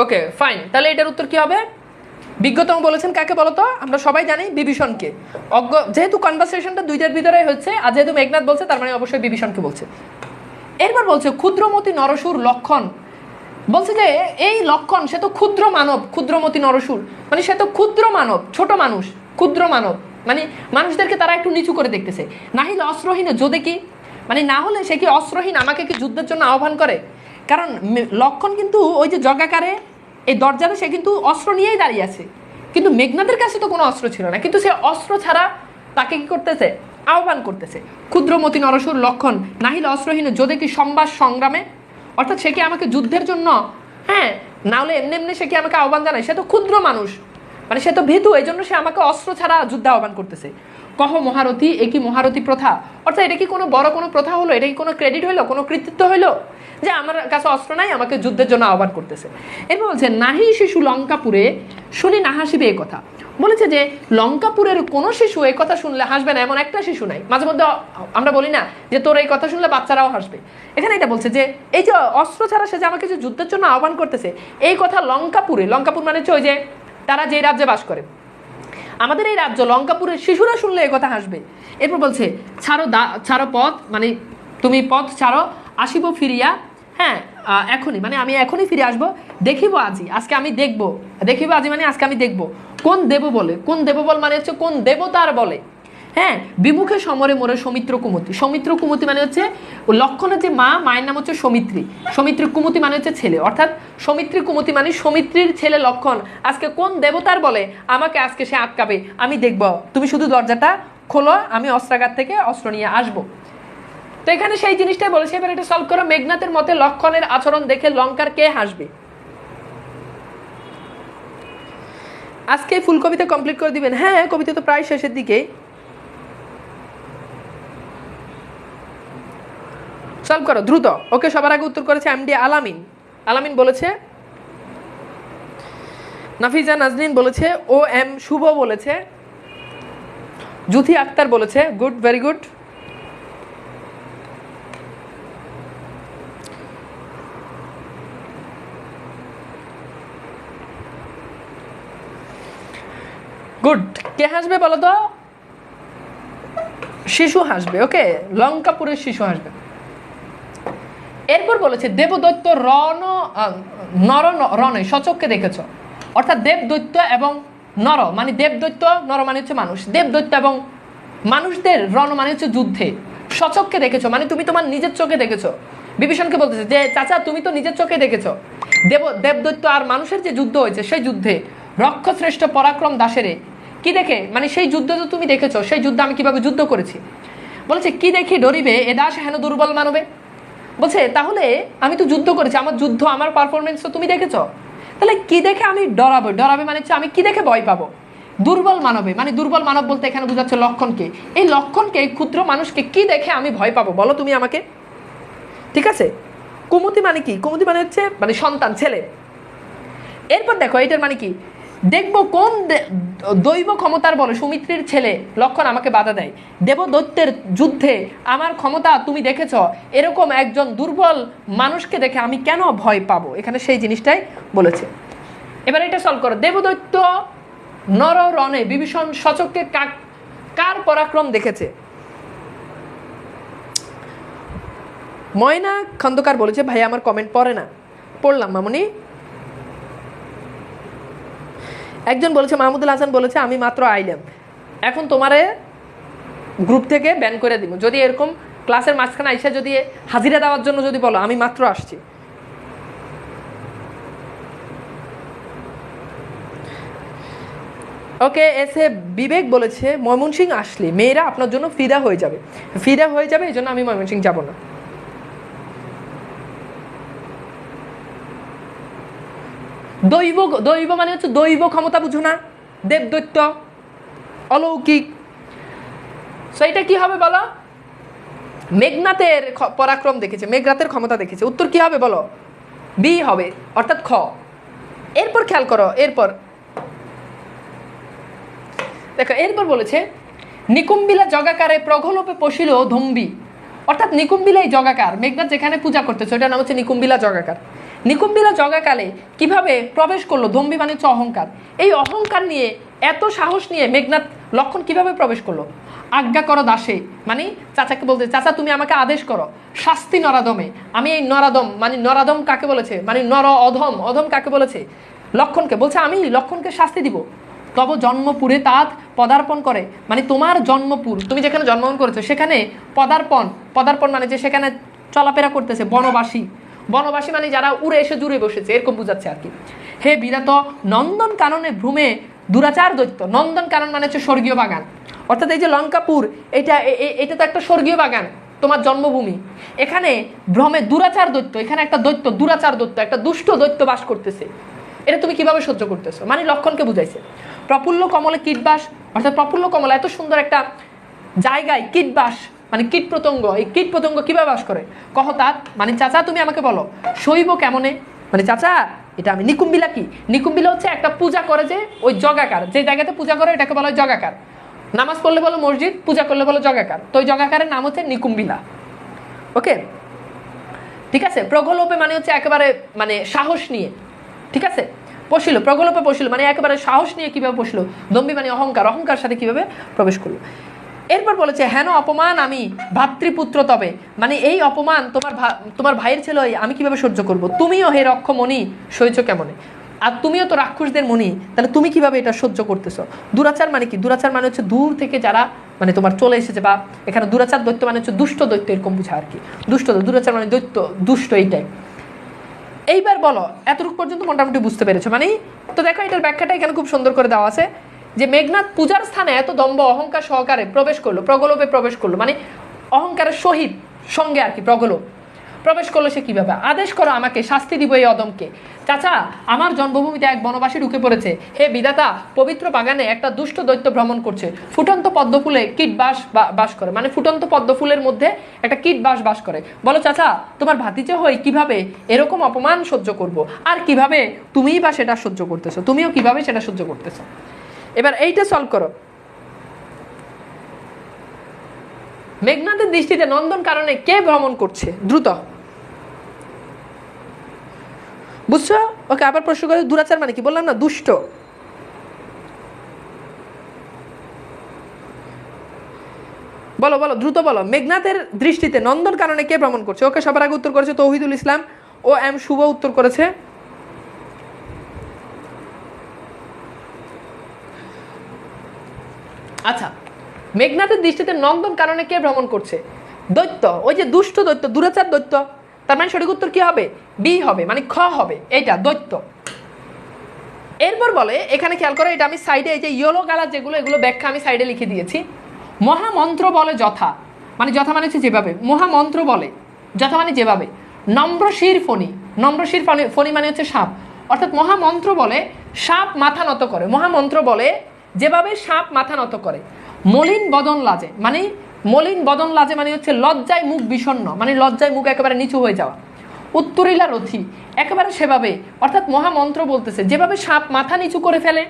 ওকে, ফাইন, তাহলে এটার উত্তর কি হবে? বিজ্ঞতম বলেছেন কাকে বলো তো? আমরা সবাই জানি বিভীষণকে। অজ্ঞ, যেহেতু কনভারসেশনটা দুইটার ভিতরে হচ্ছে, আর যেহেতু মেঘনাদ বলছে, তার মানে অবশ্যই বিভীষণকে বলছে। এরপর বলছে ক্ষুদ্রমতি নরসুর লক্ষণ। বলছে যে এই লক্ষণ, সে তো ক্ষুদ্র মানব, ক্ষুদ্রমতি নরসুর মানে সে তো ক্ষুদ্র মানব, ছোট মানুষ, ক্ষুদ্র মানব, মানে মানুষদেরকে তারা একটু নিচু করে দেখতেছে। নাহিল অস্ত্রহীন যদি কি, মানে না হলে সে কি অস্ত্রহীন আমাকে কি যুদ্ধের জন্য আহ্বান করে? কারণ লক্ষণ কিন্তু ওই যে যজ্ঞাকারে এই দরজাতে সে কিন্তু অস্ত্র নিয়েই দাঁড়িয়ে আছে, কিন্তু মেঘনাদের কাছে তো কোনো অস্ত্র ছিল না, কিন্তু সে অস্ত্র ছাড়া তাকে কি করতেছে, আহ্বান করতেছে। ক্ষুদ্রমতি নরসুর লক্ষণ, নাহিল অস্ত্রহীন যদি কি সম্বাস সংগ্রামে, অর্থাৎ সে কি আমাকে যুদ্ধের জন্য, না হলে এমনি সে কি আমাকে আহ্বান জানায়? সে তো ক্ষুদ্র মানুষ, মানে সে তো ভীতু, এই জন্য সে আমাকে অস্ত্র ছাড়া যুদ্ধে আহ্বান করতেছে। কহ মহারথী, এ কি মহারথী প্রথা? অর্থাৎ এটা কি কোনো বড় কোনো প্রথা হলো? এটা কি কোনো ক্রেডিট হইলো, কোনো কৃতিত্ব হইলো যে আমার কাছে অস্ত্র নাই, আমাকে যুদ্ধের জন্য আহ্বান করতেছে? এরপর বলছে নাহি শিশু লঙ্কাপুরে শুনি না হাসিবে এ কথা। বলেছে যে লঙ্কাপুরের কোনো শিশু এই কথা শুনলে হাসবে না, এমন একটা শিশু নাই। মাঝে মধ্যে আমরা বলি না যে তোর এই কথা শুনলে বাচ্চারাও হাসবে, এখানে এটা বলছে যে এই যে অস্ত্র ছাড়া সে যে আমাকে যে যুদ্ধের জন্য আহ্বান করতেছে, এই কথা লঙ্কাপুরে, লঙ্কাপুর মানে হচ্ছে ওই যে তারা যে রাজ্যে বাস করে, আমাদের এই রাজ্য লঙ্কাপুরের শিশুরা শুনলে এই কথা হাসবে। এরপর বলছে ছাড়ো পথ, মানে তুমি পথ ছাড়ো, আসিব ফিরিয়া, হ্যাঁ এখনই, মানে আমি এখনই ফিরে আসবো। দেখিব আজি, আজকে আমি দেখবো। দেখিব আজি মানে আজকে আমি দেখবো কোন দেব বলে, কোন দেব বল মানে হচ্ছে কোন দেবতার বলে। হ্যাঁ, বিমুখে সমরে মোরে সৌমিত্র কুমতি। সৌমিত্র কুমতি মানে হচ্ছে লক্ষণের যে মা, মায়ের নাম হচ্ছে সৌমিত্রী। সৌমিত্রী কুমতি মানে হচ্ছে ছেলে, অর্থাৎ সৌমিত্রী কুমতি মানে সৌমিত্রীর ছেলে লক্ষণ আজকে কোন দেবতার বলে আমাকে আজকে সে আটকাবে, আমি দেখব। তুমি শুধু দরজাটা খোলো, আমি অস্ত্রাগার থেকে অস্ত্র নিয়ে আসবো। তো এখানে সেই জিনিসটাই বলেছে। এবার এটা সলভ করো। মেঘনাথের মতে লক্ষণের আচরণ দেখে লঙ্কার কে হাসবে? আজকে ফুল কবিতা কমপ্লিট করে দিবেন? হ্যাঁ, কবিতা তো প্রায় শেষের দিকে। সলভ করো দ্রুত। ওকে, সবার আগে উত্তর করেছে এমডি আলামিন। আলামিন বলেছে, নাফিজা নাজনীন বলেছে, ও এম শুভ বলেছে, জুথি আক্তার বলেছে। Good, very good. গুড। কে হাসবে বলো তো? শিশু হাসবে। ওকে, লঙ্কাপুরের শিশু হাসবে। এরপর বলেছে দেবদৈত্য নর রণে সচক্ষে দেখেছ। অর্থাৎ দেবদৈত্য এবং নর মানে দেবদৈত্য, নর মানে হচ্ছে মানুষ, দেবদৈত্য এবং মানুষদের রণ মানে হচ্ছে যুদ্ধে সচক্ষে দেখেছো, মানে তুমি তোমার নিজের চোখে দেখেছো। বিভীষণকে বলতেছে যে চাচা তুমি তো নিজের চোখে দেখেছো দেবদৈত্য আর মানুষের যে যুদ্ধ হয়েছে, সেই যুদ্ধে রক্ষশ্রেষ্ঠ পরাক্রম দাসেরে কি দেখে, মানে সেই যুদ্ধ তো তুমি দেখেছো, সেই যুদ্ধ আমি কিভাবে যুদ্ধ করেছি। বলছে কি দেখি ডরিবে এ দাস হেন দুর্বল মানবে। বলছে তাহলে আমি তো যুদ্ধ করেছি, আমার যুদ্ধ আমার পারফরমেন্স তো তুমি দেখেছো, তাহলে কি দেখে আমি ডরাবো? ডরাবে মানে হচ্ছে আমি কি দেখে ভয় পাবো? দুর্বল মানবে মানে দুর্বল মানব বলতে এখানে বোঝাচ্ছে লক্ষণকে। এই লক্ষণকে, ক্ষুদ্র মানুষকে কি দেখে আমি ভয় পাবো বলো তুমি আমাকে? ঠিক আছে। কুমতি মানে কি? কুমতি মানে হচ্ছে মানে সন্তান, ছেলে। এরপর দেখো এটার মানে কি, দেখবো কোন দৈব ক্ষমতার বলে সুমিত্রের ছেলে লক্ষণ আমাকে বাধা দেয়। দেবদৈত্যের যুদ্ধে আমার ক্ষমতা তুমি দেখেছ, এরকম একজন দুর্বল মানুষকে দেখে আমি কেন ভয় পাবো? এখানে সেই জিনিসটাই বলেছে। এবার এটা সলভ করো। দেবদৈত্য নর রণে বিভীষণ সচক্ষে কার পরাক্রম দেখেছে? ময়না খন্দকার বলেছে ভাই আমার কমেন্ট পড়ে না। পড়লাম মামুনি। একজন বলেছে, মাহমুদুল হাসান বলেছে আমি মাত্র আইলাম, এখন তোমারে গ্রুপ থেকে ব্যান করে দিব যদি এরকম ক্লাসের মাঝখানে আইসা যদি হাজিরা দেওয়ার জন্য যদি বলো আমি মাত্র আসছি। ওকে, এসে বিবেক বলেছে ময়মনসিং আসলে মেয়েরা আপনার জন্য ফিদা হয়ে যাবে। ফিদা হয়ে যাবে এই জন্য আমি ময়মনসিং যাব না। দৈব মানে হচ্ছে দৈব ক্ষমতা, বুঝো না? দেবদৈত্য অলৌকিক। সেইটা কি হবে বলো? মেঘনাথের পরাক্রম দেখেছে, মেঘনাথের ক্ষমতা দেখেছে। উত্তর কি হবে বলো? বি হবে, অর্থাৎ খ। এরপর খেয়াল করো, এরপর দেখো, এরপর বলেছে নিকুম্বিলা জগাকারে প্রগল্পে পশিল ধম্বি। অর্থাৎ নিকুম্বিলাই জগাকার, মেঘনাথ যেখানে পূজা করতেছে ওটার নাম হচ্ছে নিকুম্বিলা জগাকার। নিকুম্বিলা জগাকালে কিভাবে প্রবেশ করলো? ধম্বি মানে হচ্ছে অহংকার। এই অহংকার নিয়ে, এত সাহস নিয়ে মেঘনাথ লক্ষণ কিভাবে প্রবেশ করলো? আজ্ঞা করো দাসে, মানে চাচাকে বলতে, চাচা তুমি আমাকে আদেশ করো শাস্তি নরাদমে। আমি এই নরাদম, মানে নরাদম কাকে বলেছে? মানে নর অধম, অধম কাকে বলেছে? লক্ষণকে। বলছে আমি লক্ষণকে শাস্তি দিব। তব জন্মপুরে তাঁত পদার্পণ করে, মানে তোমার জন্মপুর, তুমি যেখানে জন্মগ্রহণ করেছো সেখানে পদার্পণ মানে যে সেখানে চলাফেরা করতেছে বনবাসী। বনবাসী মানে যারা উড়ে এসে জুড়ে বসেছে, এরকম বুঝাচ্ছে আর কি। হে বিরাট নন্দন কাননে ভ্রমে দুরাচার দৈত্য। নন্দন কানন মানে হচ্ছে স্বর্গীয় বাগান, অর্থাৎ এই যে লঙ্কাপুর, এটা তো একটা স্বর্গীয় বাগান, তোমার জন্মভূমি। এখানে ভ্রমে দুরাচার দৈত্য, এখানে একটা দৈত্য, দুরাচার দৈত্য, একটা দুষ্ট দৈত্য বাস করতেছে। এটা তুমি কিভাবে সহ্য করতেছো? মানে লক্ষণকে বুঝাইছে। প্রফুল্ল কমলে কীটবাস, অর্থাৎ প্রফুল্ল কমলা এত সুন্দর একটা জায়গায় কীটবাস মানে কীট পতঙ্গ, এই কীট পতঙ্গ কিভাবে বাস করে? কহতাৎ মানে চাচা তুমি আমাকে বলো শৈব কেমনে, মানে চাচা এটা আমি। নিকুম্বিলা কি? নিকুম্বিলা হচ্ছে একটা পূজা করে যে ওই জগাকার, যে জায়গাতে পূজা করে এটাকে বলা হয় জগাকার। নামাজ পড়লে বলো মসজিদ, পূজা করলে বলো জগাকার, তো ওই জগাকারের নাম হচ্ছে নিকুম্বিলা। ওকে, ঠিক আছে। প্রগল্পে মানে হচ্ছে একেবারে মানে সাহস নিয়ে, ঠিক আছে। পশিল, প্রগল্পে পশিল মানে একেবারে সাহস নিয়ে কিভাবে পশিল। দম্বি মানে অহংকার, অহংকার সাথে কিভাবে প্রবেশ করলো। এরপর বলেছে হেন অপমান আমি ভাতৃপুত্র তবে, মানে এই অপমান তোমার ভাইয়ের ছেলে আমি কিভাবে সহ্য করব, তুমিও হে রক্ষমণি সহ্য কেমনে, আর তুমিও তো রাক্ষসদের মণি, তাহলে তুমি কিভাবে এটা সহ্য করতেছো। দুরাচার মানে কি? দুরাচার মানে হচ্ছে দূর থেকে যারা মানে তোমার চলে এসেছে, বা এখানে দুরাচার দৈত্য মানে হচ্ছে দুষ্ট দৈত্য, এরকম বুঝা আর কি। দুষ্ট দুরাচার মানে দৈত্য, দুষ্ট, এইটাই। এইবার বলো এতটুকু পর্যন্ত মোটামুটি বুঝতে পেরেছো? মানে তো দেখো এটার ব্যাখ্যাটা এখানে খুব সুন্দর করে দেওয়া আছে যে মেঘনাদ পূজার স্থানে এত দম্ভ অহংকার সহকারে প্রবেশ করলো, প্রগলভে প্রবেশ করলো, মানে অহংকারের সহিত সঙ্গে আর কি প্রগলভ প্রবেশ করলো। সে কিভাবে? আদেশ করো আমাকে, শাস্তি দিব এই অদমকে। চাচা, আমার জন্মভূমিতে এক বনবাসী ঢুকে পড়েছে, হে বিধাতা, পবিত্র বাগানে একটা দুষ্ট দৈত্য ভ্রমণ করছে, ফুটন্ত পদ্ম ফুলে কীট বাস করে, মানে ফুটন্ত পদ্ম ফুলের মধ্যে একটা কীট বাস করে। বলো চাচা, তোমার ভাতিজা হই কিভাবে এরকম অপমান সহ্য করব, আর কিভাবে তুমিই বা সেটা সহ্য করতেছো, তুমিও কিভাবে সেটা সহ্য করতেছো। এবার এইটা সলভ করো। মেঘনাদের দৃষ্টিতে নন্দন কারণে কে ভ্রমণ করছে? দ্রুত বুঝছো? ওকে, আবার প্রশ্ন করে। দুরাচার মানে কি বললাম না? দুষ্ট। বলো বলো, দ্রুত বলো। মেঘনাথের দৃষ্টিতে নন্দন কারণে কে ভ্রমণ করছে? ওকে, সবার আগে উত্তর করেছে তৌহিদুল ইসলাম ও এম শুভ উত্তর করেছে। আচ্ছা, মেঘনাথের দৃষ্টিতে নন্দন কারণে কে ভ্রমণ করছে? দৈত্য, ওই যে দুষ্ট দৈত্য, দুরাচার দৈত্য। তার মানে সঠিক উত্তর কি হবে? বি হবে, মানে খ হবে, এইটা দৈত্য। এরপর বলে, এখানে খেয়াল করো, এটা আমি সাইডে এই যে ইয়েলো কালার যেগুলো, এগুলো ব্যাখ্যা আমি সাইডে লিখে দিয়েছি। মহামন্ত্র বলে যথা, মানে যথা মানে হচ্ছে যেভাবে, মহামন্ত্র বলে যথা মানে যেভাবে, নম্রশির ফণি, নম্রশির ফণি মানে হচ্ছে সাপ, অর্থাৎ মহামন্ত্র বলে সাপ মাথা নত করে, মহামন্ত্র বলে যেভাবে সাপ মাথা নত করে। মলিন বদন লাজে, মানে মলিন বদন লাজে মানে হচ্ছে লজ্জায় মুখ বিষণ্ণ, মানে লজ্জায় মুখ একেবারে নিচু হয়ে যাওয়া। উত্তরিলা রথি, একেবারে সেভাবে, অর্থাৎ মহামন্ত্র বলতেছে যেভাবে সাপ মাথা নিচু করে ফেলে,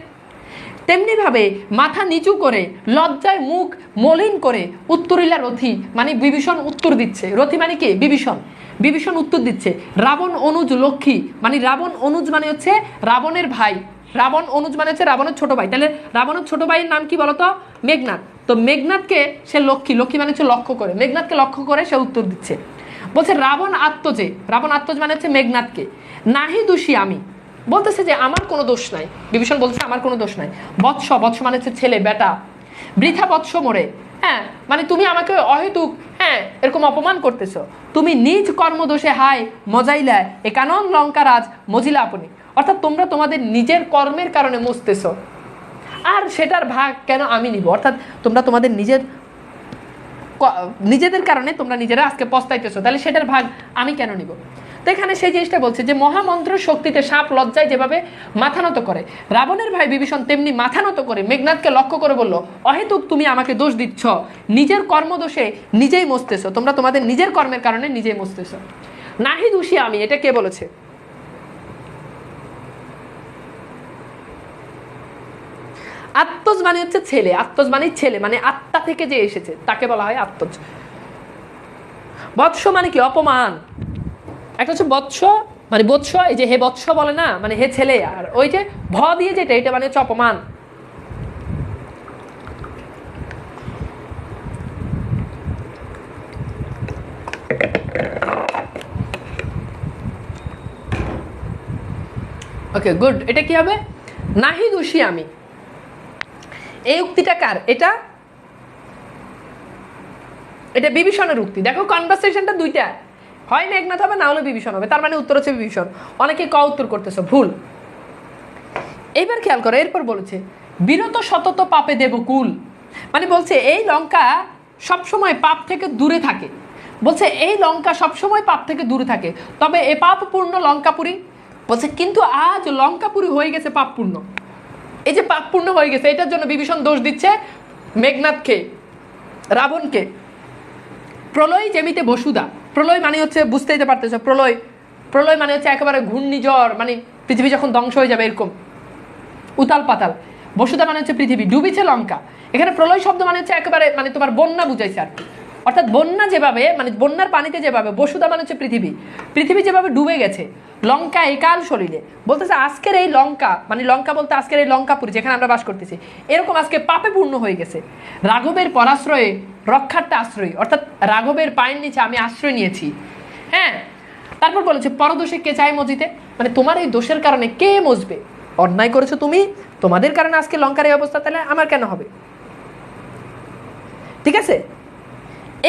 তেমনিভাবে মাথা নিচু করে লজ্জায় মুখ মলিন করে উত্তরিলা রথি, মানে বিভীষণ উত্তর দিচ্ছে। রথি মানে কি? বিভীষণ। বিভীষণ উত্তর দিচ্ছে। রাবণ অনুজ লক্ষ্মী, মানে রাবণ অনুজ মানে হচ্ছে রাবণের ভাই, রাবণ অনুজ মানে হচ্ছে রাবণের ছোট ভাই। তাহলে রাবণের ছোট ভাইয়ের নাম কি বলতো? মেঘনাদ। তো মেঘনাদকে সে লক্ষ্মী, লক্ষ্মী মানে হচ্ছে লক্ষ্য করে, মেঘনাদকে লক্ষ্য করে সে উত্তর দিচ্ছে। বলছে রাবণ আত্মজে, রাবণ আত্মজ মানে হচ্ছে মেঘনাদকে, নাহি দোষী আমি, বলতেছে যে আমার কোনো দোষ নাই। বিভীষণ বলছে আমার কোনো দোষ নাই। বৎস, বৎস মানে হচ্ছে ছেলে, বেটা। বৃথা বৎস মোরে, হ্যাঁ, মানে তুমি আমাকে অহেতুক এরকম অপমান করতেছো, তুমি নিজ কর্মদোষে হায় মজাইলায় এ কানন লঙ্কারাজ মজিলা আপনি, অর্থাৎ তোমরা তোমাদের নিজের কর্মের কারণে মজতেছো, আর সেটার ভাগ কেন আমি নিব? অর্থাৎ তোমরা তোমাদের নিজেদের কারণে তোমরা নিজেরা আজকে পস্তাইতেছো, তাহলে সেটার ভাগ আমি কেন নিব? তো এখানে সেই জিনিসটা বলছে যে মহামন্ত্র শক্তিতে সাপ লজ্জায় যেভাবে মাথা নত করে, রাবণের ভাই বিভীষণ তেমনি মাথা নত করে মেঘনাদকে লক্ষ্য করে বলল, অহেতুক তুমি আমাকে দোষ দিচ্ছ, নিজের কর্মদোষে নিজেই মজতেছো, তোমরা তোমাদের নিজের কর্মের কারণে নিজেই মজতেছো। নাহি দোষী আমি, এটা কে বলেছে? আত্মজ মানে হচ্ছে ছেলে, আত্মজ মানে ছেলে, মানে আত্মা থেকে যে এসেছে তাকে বলা হয় আত্মজ। বৎস মানে কি? অপমান। একটা হচ্ছে বৎস, মানে বৎস, এই যে হে বৎস বলে না, মানে হে ছেলে, আর ওই যে ভ দিয়ে যেটা, এটা মানে হচ্ছে অপমান। ওকে, গুড। এটা কি হবে? নাহি দোষী আমি। এই উক্তিটা কার? এটা এটা বিভীষণের উক্তি। দেখো কনভারসেশনটা দুইটা, হয় মেঘনাদ হবে, না হলে বিভীষণ হবে, তার মানে উত্তর হচ্ছে বিভীষণ। অনেকে ক উত্তর করতেছো, ভুল। এইবার খেয়াল করো, এরপর বলেছে বিরত সতত পাপে দেবকুল, মানে বলছে এই লঙ্কা সবসময় পাপ থেকে দূরে থাকে, বলছে এই লঙ্কা সবসময় পাপ থেকে দূরে থাকে, তবে এ পাপপূর্ণ লঙ্কাপুরী, বলছে কিন্তু আজ লঙ্কাপুরী হয়ে গেছে পাপপূর্ণ। এই যে পাপপূর্ণ হয়ে গেছে, এটার জন্য বিভীষণ দোষ দিচ্ছে মেঘনাদকে, রাবণকে। প্রলয় যেমিতে বসুদা, প্রলয় মানে হচ্ছে বুঝতেই তো পারতেছ, প্রলয়, প্রলয় মানে হচ্ছে একেবারে ঘূর্ণিঝড়, মানে পৃথিবী যখন ধ্বংস হয়ে যাবে এরকম উতাল পাতাল। বসুদা মানে হচ্ছে পৃথিবী, ডুবিছে লঙ্কা। এখানে প্রলয় শব্দ মানে হচ্ছে একেবারে, মানে তোমার বন্যা বুঝাইছে আর কি, অর্থাৎ বন্যা যেভাবে মানে বন্যার পানিতে যেভাবে বসুধা মানে হচ্ছে পৃথিবী যেভাবে ডুবে গেছে লঙ্কা একাল সলিলে, বলতেছে আজকের এই লঙ্কা মানে লঙ্কা বলতে আজকের এই লঙ্কাপুরি যেখানে আমরা বাস করতেছি এরকম আজকে পাপে পূর্ণ হয়ে গেছে। রাঘবের পরাশ্রয়ে রক্ষার্থে আশ্রয়, অর্থাৎ রাঘবের পায়ের নিচে আমি আশ্রয় নিয়েছি। হ্যাঁ, তারপর বলেছে পরদোষে কে চায় মজিতে, মানে তোমার এই দোষের কারণে কে মজবে? অন্যায় করেছো তুমি, তোমাদের কারণে আজকে লঙ্কার এই অবস্থা, তাহলে আমার কেন হবে? ঠিক আছে,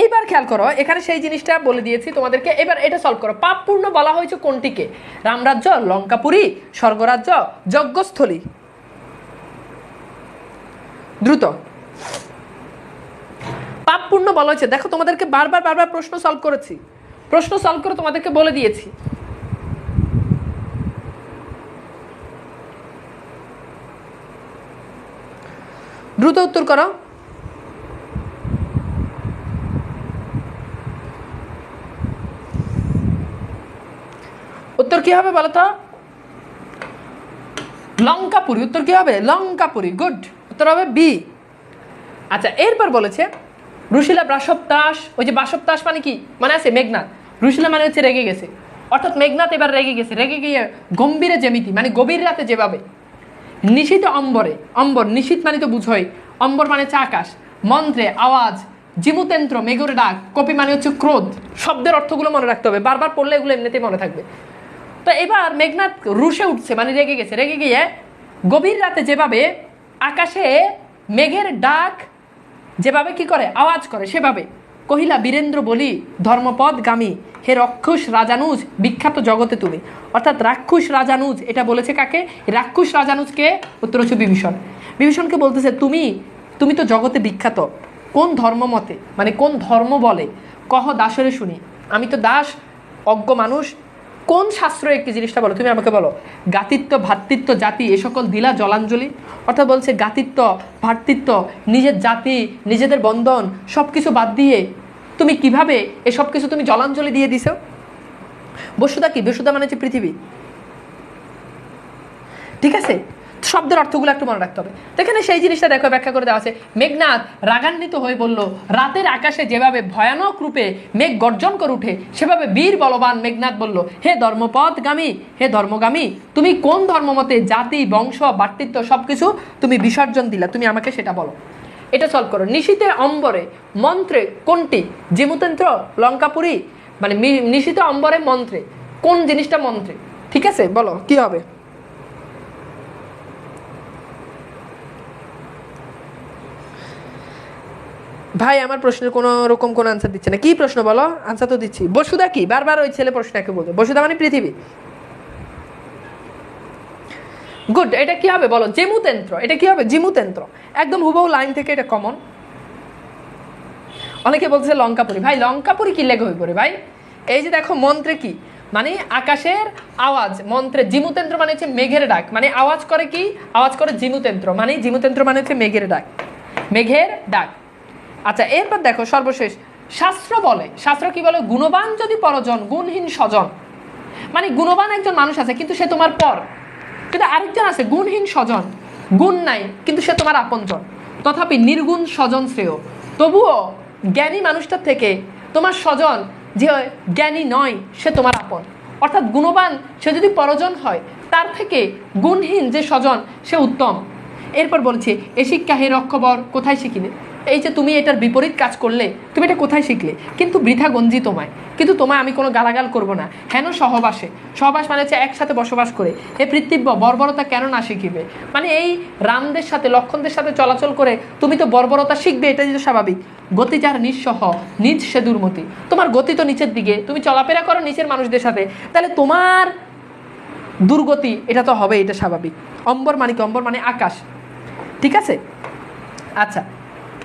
এইবার খেয়াল করো, এখানে সেই জিনিসটা বলে দিয়েছি তোমাদেরকে। এবার এটা সলভ করো। পাপপূর্ণ বলা হয়েছে কোনটিকে? রামরাজ্য, লঙ্কাপুরী, স্বর্গরাজ্য, যজ্ঞস্থলী। দ্রুত পাপপূর্ণ বলা হয়েছে। দেখো তোমাদেরকে বারবার প্রশ্ন সলভ করেছি, প্রশ্ন সলভ করে তোমাদেরকে বলে দিয়েছি। দ্রুত উত্তর করো। উত্তর কি হবে বলো তো? লঙ্কাপুরী। উত্তর কি হবে? লঙ্কাপুরী। গুড, উত্তর হবে বি। আচ্ছা, এরপর বলেছে রুশিলা বাসবতাস। ওই যে বাসবতাস মানে কি মানে আছে? মেঘনাথ। রুশিলা মানে হচ্ছে রেগে গেছে, অর্থাৎ মেঘনাথ এবার রেগে গেছে। রেগে গিয়ে গম্ভীরে যেমিতি মানে গভীর রাতে যেভাবে, নিশীত অম্বরে, অম্বর নিশীত মানে তো বুঝোই, অম্বর মানে হচ্ছে আকাশ, মন্ত্রে আওয়াজ, জিমুতেন্দ্র মেঘের ডাক, কপি মানে হচ্ছে ক্রোধ। শব্দের অর্থগুলো মনে রাখতে হবে, বারবার পড়লে এগুলো এমনিতেই মনে থাকবে। তো এবার মেঘনাথ রুশে উঠছে মানে রেগে গেছে। রেগে গিয়ে গভীর রাতে যেভাবে আকাশে মেঘের ডাক যেভাবে কি করে আওয়াজ করে সেভাবে কহিলা বীরেন্দ্র বলি ধর্মপদগামী, হে রাক্ষস রাজানুজ বিখ্যাত জগতে তুমি। অর্থাৎ রাক্ষস রাজানুজ এটা বলেছে কাকে? রাক্ষস রাজানুজকে। উত্তর হচ্ছে বিভীষণ। বিভীষণকে বলতেছে তুমি তো জগতে বিখ্যাত, কোন ধর্ম মতে মানে কোন ধর্ম বলে কহ দাসরে শুনি। আমি তো দাস, অজ্ঞ মানুষ, কোন শাস্ত্র একটি জিনিসটা বলো, তুমি আমাকে বলো। গাতিত্ব, ভ্রাতৃত্ব, জাতি এ সকল দিলা জলাঞ্জলি। অর্থাৎ বলছে গাতিত্ব, ভ্রাতৃত্ব, নিজের জাতি, নিজেদের বন্ধন সব কিছু বাদ দিয়ে তুমি কিভাবে এসব কিছু তুমি জলাঞ্জলি দিয়ে দিছো? বসুধা কি? বসুধা মানে হচ্ছে পৃথিবী। ঠিক আছে, শব্দের অর্থগুলো একটু মনে রাখতে হবে। এখানে সেই জিনিসটা দেখো ব্যাখ্যা করে দেওয়া আছে। মেঘনাথ রাগান্বিত হয়ে বলল, রাতের আকাশে যেভাবে ভয়ানক রূপে মেঘ গর্জন করে উঠে সেভাবে বীর বলবান মেঘনাথ বলল, হে ধর্মপদগামী, হে ধর্মগামী, তুমি কোন ধর্মমতে জাতি, বংশ, ভ্রাতৃত্ব সবকিছু তুমি বিসর্জন দিলা, তুমি আমাকে সেটা বলো। এটা সলভ করো। নিশীতে অম্বরে মন্ত্রে কোনটি? জিমুতন্ত্র, লঙ্কাপুরী, মানে নিশীতে অম্বরে মন্ত্রে কোন জিনিসটা মন্ত্রে? ঠিক আছে, বলো কি হবে? ভাই আমার প্রশ্নের কোনো রকম কোনো আনসার দিচ্ছে না। কি প্রশ্ন বলো? আনসার তো দিচ্ছি। বসুধা কি? বারবার ওই ছেলে প্রশ্নকে বলবে। বসুধা মানে পৃথিবী। গুড, এটা কি হবে বলো? জিমুতেন্ত্র। এটা কি হবে? জিমুতেন্ত্র। একদম হুবহু লাইন থেকে এটা কমন। অনেকে বলছে লঙ্কাপুরী। ভাই লঙ্কাপুরী কি লেগে হয়ে পড়ে ভাই? এই যে দেখো মন্ত্রে কি মানে আকাশের আওয়াজ, মন্ত্রে জিমুতেন্ত্র মানে হচ্ছে মেঘের ডাক, মানে আওয়াজ করে কি? আওয়াজ করে জিমুতেন্ত্র, মানে জিমুতেন্ত্র মানে হচ্ছে মেঘের ডাক, মেঘের ডাক। আচ্ছা, এরপর দেখো সর্বশেষ শাস্ত্র বলে, শাস্ত্র কি বলে? গুণবান যদি পরজন গুণহীন স্বজন, মানে গুণবান একজন মানুষ আছে কিন্তু সে তোমার পর, কিন্তু আরেকজন আছে গুণহীন স্বজন, গুণ নাই কিন্তু সে তোমার আপনজন, তথাপি নির্গুণ স্বজন শ্রেয়। তবুও জ্ঞানী মানুষটার থেকে তোমার স্বজন যে জ্ঞানী নয় সে তোমার আপন। অর্থাৎ গুণবান সে যদি পরজন হয় তার থেকে গুণহীন যে স্বজন সে উত্তম। এরপর বলছে এ শিক্ষা হে রক্ষবর কোথায় শিখিলে? এই যে তুমি এটার বিপরীত কাজ করলে, তুমি এটা কোথায় শিখলে? কিন্তু বৃথা গঞ্জি তোমায়, কিন্তু তোমায় আমি কোনো গালাগাল করব না। হেন সহবাসে, সহবাস মানে হচ্ছে একসাথে বসবাস করে, এ পৃথিব্য বর্বরতা কেন না শিখিবে? মানে এই রামদের সাথে লক্ষণদের সাথে চলাচল করে তুমি তো বর্বরতা শিখবে, এটা যেটা স্বাভাবিক। গতি যার নিঃসহ নিজ সে দুর্মতি, তোমার গতি তো নিচের দিকে, তুমি চলাফেরা করো নিচের মানুষদের সাথে, তাহলে তোমার দুর্গতি এটা তো হবে, এটা স্বাভাবিক। অম্বর মানে কি? অম্বর মানে আকাশ। ঠিক আছে, আচ্ছা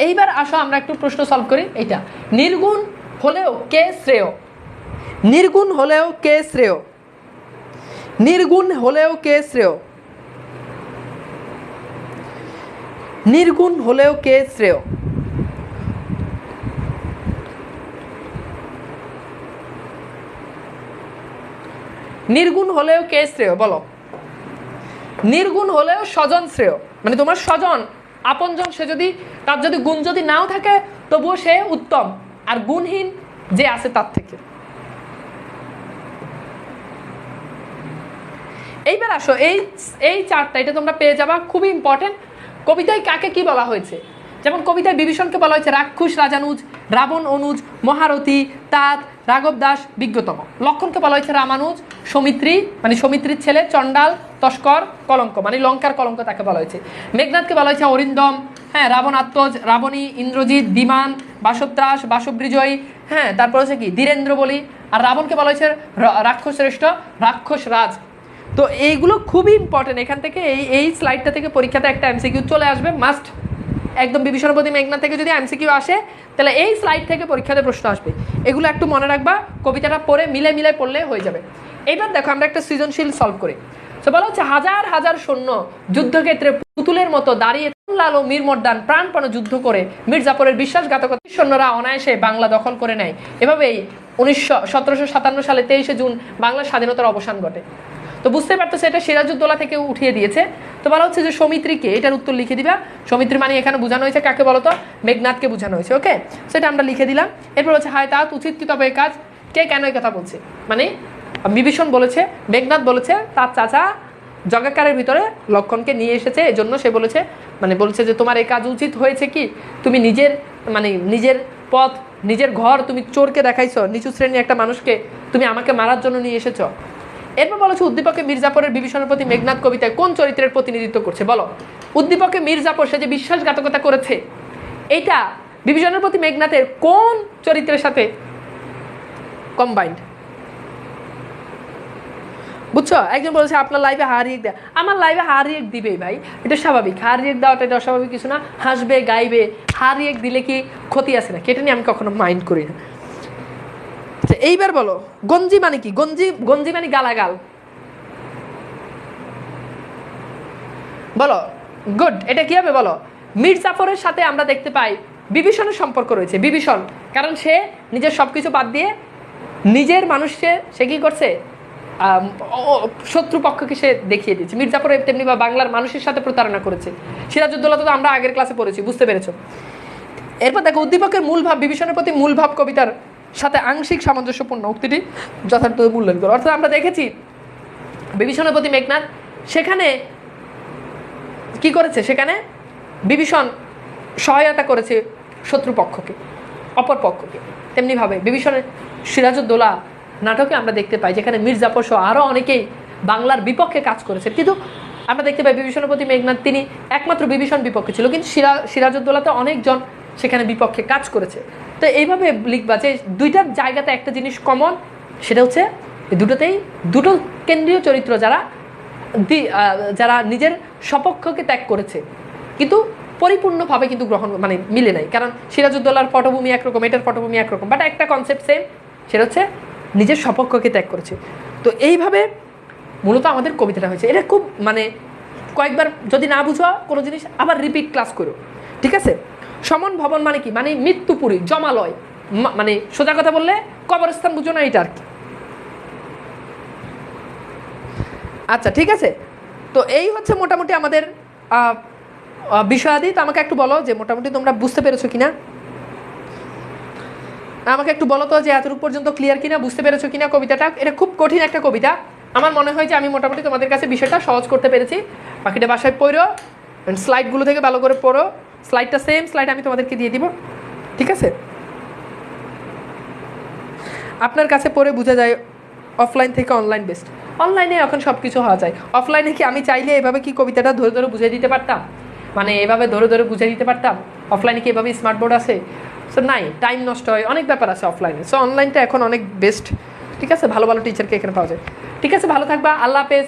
এইবার আসো আমরা একটু প্রশ্ন সলভ করি। এইটা নির্গুণ হলেও কে শ্রেয়? নির্গুণ হলেও কে শ্রেয়? নির্গুণ হলেও কে শ্রেয়? নির্গুণ হলেও কে শ্রেয়? নির্গুণ হলেও কে শ্রেয় বলো? নির্গুণ হলেও স্বজন শ্রেয়, মানে তোমার স্বজন আপনজন সে যদি তার যদি গুণ যদি নাও থাকে তবুও সে উত্তম। আর গুণহীন যে আছে তার থেকে। এইবার আসো এই চারটা, এটা তোমরা পেয়ে যাবা, খুবই ইম্পর্টেন্ট। কবিতায় কাকে কি বলা হয়েছে? যেমন কবিতায় বিভীষণকে বলা হয়েছে রাক্ষস রাজানুজ, রাবণ অনুজ, মহারথী, তাঁত, রাঘব দাস, বিজ্ঞতম। লক্ষণকে বলা হয়েছে রামানুজ, সৌমিত্রী মানে সৌমিত্রীর ছেলে, চণ্ডাল, তস্কর, কলঙ্ক মানে লঙ্কার কলঙ্ক তাকে বলা হয়েছে। মেঘনাথকে বলা হয়েছে অরিন্দম, হ্যাঁ, রাবণ আত্মজ, রাবণী, ইন্দ্রজিৎ, বিমান, বাসবত্রাস, বাসববিজয়ী, হ্যাঁ, তারপর হচ্ছে কি ধীরেন্দ্র বলি। আর রাবণকে বলা হয়েছে রাক্ষস শ্রেষ্ঠ, রাক্ষস রাজ। তো এইগুলো খুবই ইম্পর্টেন্ট। এখান থেকে এই স্লাইডটা থেকে পরীক্ষাতে একটা এমসিকিউ চলে আসবে মাস্ট। একদম বিভীষণ প্রতি মেঘনাথ থেকে যদি এমসিকিউ আসে তাহলে এই স্লাইড থেকে পরীক্ষাতে প্রশ্ন আসবে। এগুলো একটু মনে রাখবা, কবিতাটা পড়ে মিলে পড়লে হয়ে যাবে। এইবার দেখো আমরা একটা সৃজনশীল সলভ করি। তো বলা হচ্ছে হাজার হাজার সৈন্য যুদ্ধক্ষেত্রে পুতুলের মতো দাঁড়িয়ে লাল ও মীর মর্দান প্রাণপণে যুদ্ধ করে মির্জাপুরের বিশ্বাসঘাতকতা সৈন্যরা অনায়াসে বাংলা দখল করে নেয়। এভাবেই 1757 সালে 23শে জুন বাংলার স্বাধীনতার অবসান ঘটে। তো বুঝতে পারতেছে এটা সিরাজউদ্দৌলা থেকে উঠিয়ে দিয়েছে। তো বলা হচ্ছে যে সৌমিত্রীকে, এটার উত্তর লিখে দিবা। সৌমিত্রী মানে এখানে বোঝানো হয়েছে কাকে বলতো? মেঘনাথকে বোঝানো হয়েছে। ওকে, সেটা আমরা লিখে দিলাম। এরপর হচ্ছে হায় তাঁত উচিত কি তবে এই কাজ, কে কেন এই কথা বলছে? মানে বিভীষণ বলেছে, মেঘনাথ বলেছে তার চাচা জগাকারের ভিতরে লক্ষণকে নিয়ে এসেছে, এজন্য সে বলেছে, মানে বলছে যে তোমার এই কাজ উচিত হয়েছে কি, তুমি নিজের পথ, নিজের ঘর তুমি চোরকে দেখাইছো, নিচু শ্রেণীর একটা মানুষকে তুমি আমাকে মারার জন্য নিয়ে এসেছো। এরপর বলেছে উদ্দীপকে মির্জাপুরের বিভীষণের প্রতি মেঘনাথ কবিতায় কোন চরিত্রের প্রতিনিধিত্ব করছে? বলো। উদ্দীপকে মির্জাপুর সে যে বিশ্বাসঘাতকতা করেছে, এইটা বিভীষণের প্রতি মেঘনাথের কোন চরিত্রের সাথে কম্বাইন্ড? বুঝছো? একজন বলেছে আপনার লাইভে হারিয়ে দেয়। আমার লাইভে হারিয়ে দিবেই ভাই, এটা স্বাভাবিক। হারিয়ে দেওয়াটা এটা অস্বাভাবিক কিছু না। হাসবে, গাইবে, হারিয়ে দিলে কি ক্ষতি আছে না? কেটে নিয়ে আমি কখনো মাইন্ড করি না। এইবার বলো গঞ্জি মানে কি? গঞ্জি মানে গালাগাল। বলো। গুড, এটা কি হবে বলো? মির্জাফরের সাথে আমরা দেখতে পাই বিভীষণের সম্পর্ক রয়েছে। বিভীষণ কারণ সে নিজের সবকিছু বাদ দিয়ে নিজের মানুষকে সে কি করছে, শত্রুপক্ষকে সে দেখিয়ে দিয়েছে। মির্জাফর তেমনি বা বাংলার মানুষের সাথে প্রতারণা করেছে। সিরাজউদ্দৌলা তো আমরা আগের ক্লাসে পড়েছি, বুঝতে পেরেছো? এরপর দেখো উদ্দীপকের মূল ভাব, বিভীষণের প্রতি মূল ভাব কবিতার সাথে আংশিক সামঞ্জস্যপূর্ণ, উক্তিটি যথার্থ মূল্যায়ন করো। অর্থাৎ আমরা দেখেছি বিভীষণের প্রতি মেঘনাথ সেখানে কি করেছে, সেখানে বিভীষণ সহায়তা করেছে শত্রুপক্ষকে, অপর পক্ষকে। তেমনিভাবে বিভীষণের সিরাজউদ্দৌলা নাটকে আমরা দেখতে পাই যেখানে মির্জাফর সহ আরও অনেকেই বাংলার বিপক্ষে কাজ করেছে। কিন্তু আমরা দেখতে পাই বিভীষণের প্রতি মেঘনাথ তিনি একমাত্র বিভীষণ বিপক্ষে ছিল, কিন্তু সিরাজউদ্দৌলাতে অনেকজন সেখানে বিপক্ষে কাজ করেছে। তো এইভাবে লিখবা যে দুইটার জায়গাতে একটা জিনিস কমন, সেটা হচ্ছে দুটোতেই দুটো কেন্দ্রীয় চরিত্র যারা নিজের সপক্ষকে ত্যাগ করেছে, কিন্তু পরিপূর্ণভাবে কিন্তু গ্রহণ মানে মিলে নাই। কারণ সিরাজউদ্দৌলার পটভূমি একরকম, এটার পটভূমি একরকম, বাট একটা কনসেপ্ট সেম, সেটা হচ্ছে নিজের সপক্ষকে ত্যাগ করেছে। তো এইভাবে মূলত আমাদের কবিতাটা হয়েছে। এটা খুব মানে কয়েকবার যদি না বুঝো কোনো জিনিস আবার রিপিট ক্লাস করো, ঠিক আছে? সমন ভবন মানে কি? মানে মৃত্যুপুরী, জমালয়, মানে সোজা কথা বললে কবরস্থান, বুঝো না এটা আর কি। আচ্ছা, ঠিক আছে। তো এই হচ্ছে মোটামুটি আমাদের বিষয়াদি। তো আমাকে একটু বলো যে মোটামুটি তোমরা বুঝতে পেরেছো কিনা, আমাকে একটু বলো তো যে এতটুকু পর্যন্ত ক্লিয়ার কিনা, বুঝতে পেরেছো কিনা কবিতাটা। এটা খুব কঠিন একটা কবিতা। আমার মনে হয় যে আমি মোটামুটি তোমাদের কাছে বিষয়টা সহজ করতে পেরেছি। বাকিটা বাসায় পড়ো, স্লাইডগুলো থেকে ভালো করে পড়ো। স্লাইডটা সেম স্লাইড আমি তোমাদেরকে দিয়ে দিব, ঠিক আছে? আপনার কাছে পড়ে বোঝা যায় অফলাইন থেকে অনলাইন বেস্ট। অনলাইনে এখন সব কিছু হওয়া যায়। অফলাইনে কি আমি চাইলে এভাবে কি কবিতাটা ধরে ধরে বুঝিয়ে দিতে পারতাম? মানে এভাবে ধরে ধরে বুঝিয়ে দিতে পারতাম? অফলাইনে কি এভাবে স্মার্ট বোর্ড আছে? সো নাই, টাইম নষ্ট হয়, অনেক ব্যাপার আছে অফলাইনে। সো অনলাইনটা এখন অনেক বেস্ট, ঠিক আছে? ভালো ভালো টিচারকে এখানে পাওয়া যায়। ঠিক আছে, ভালো থাকবা, আল্লাহ হাফেজ।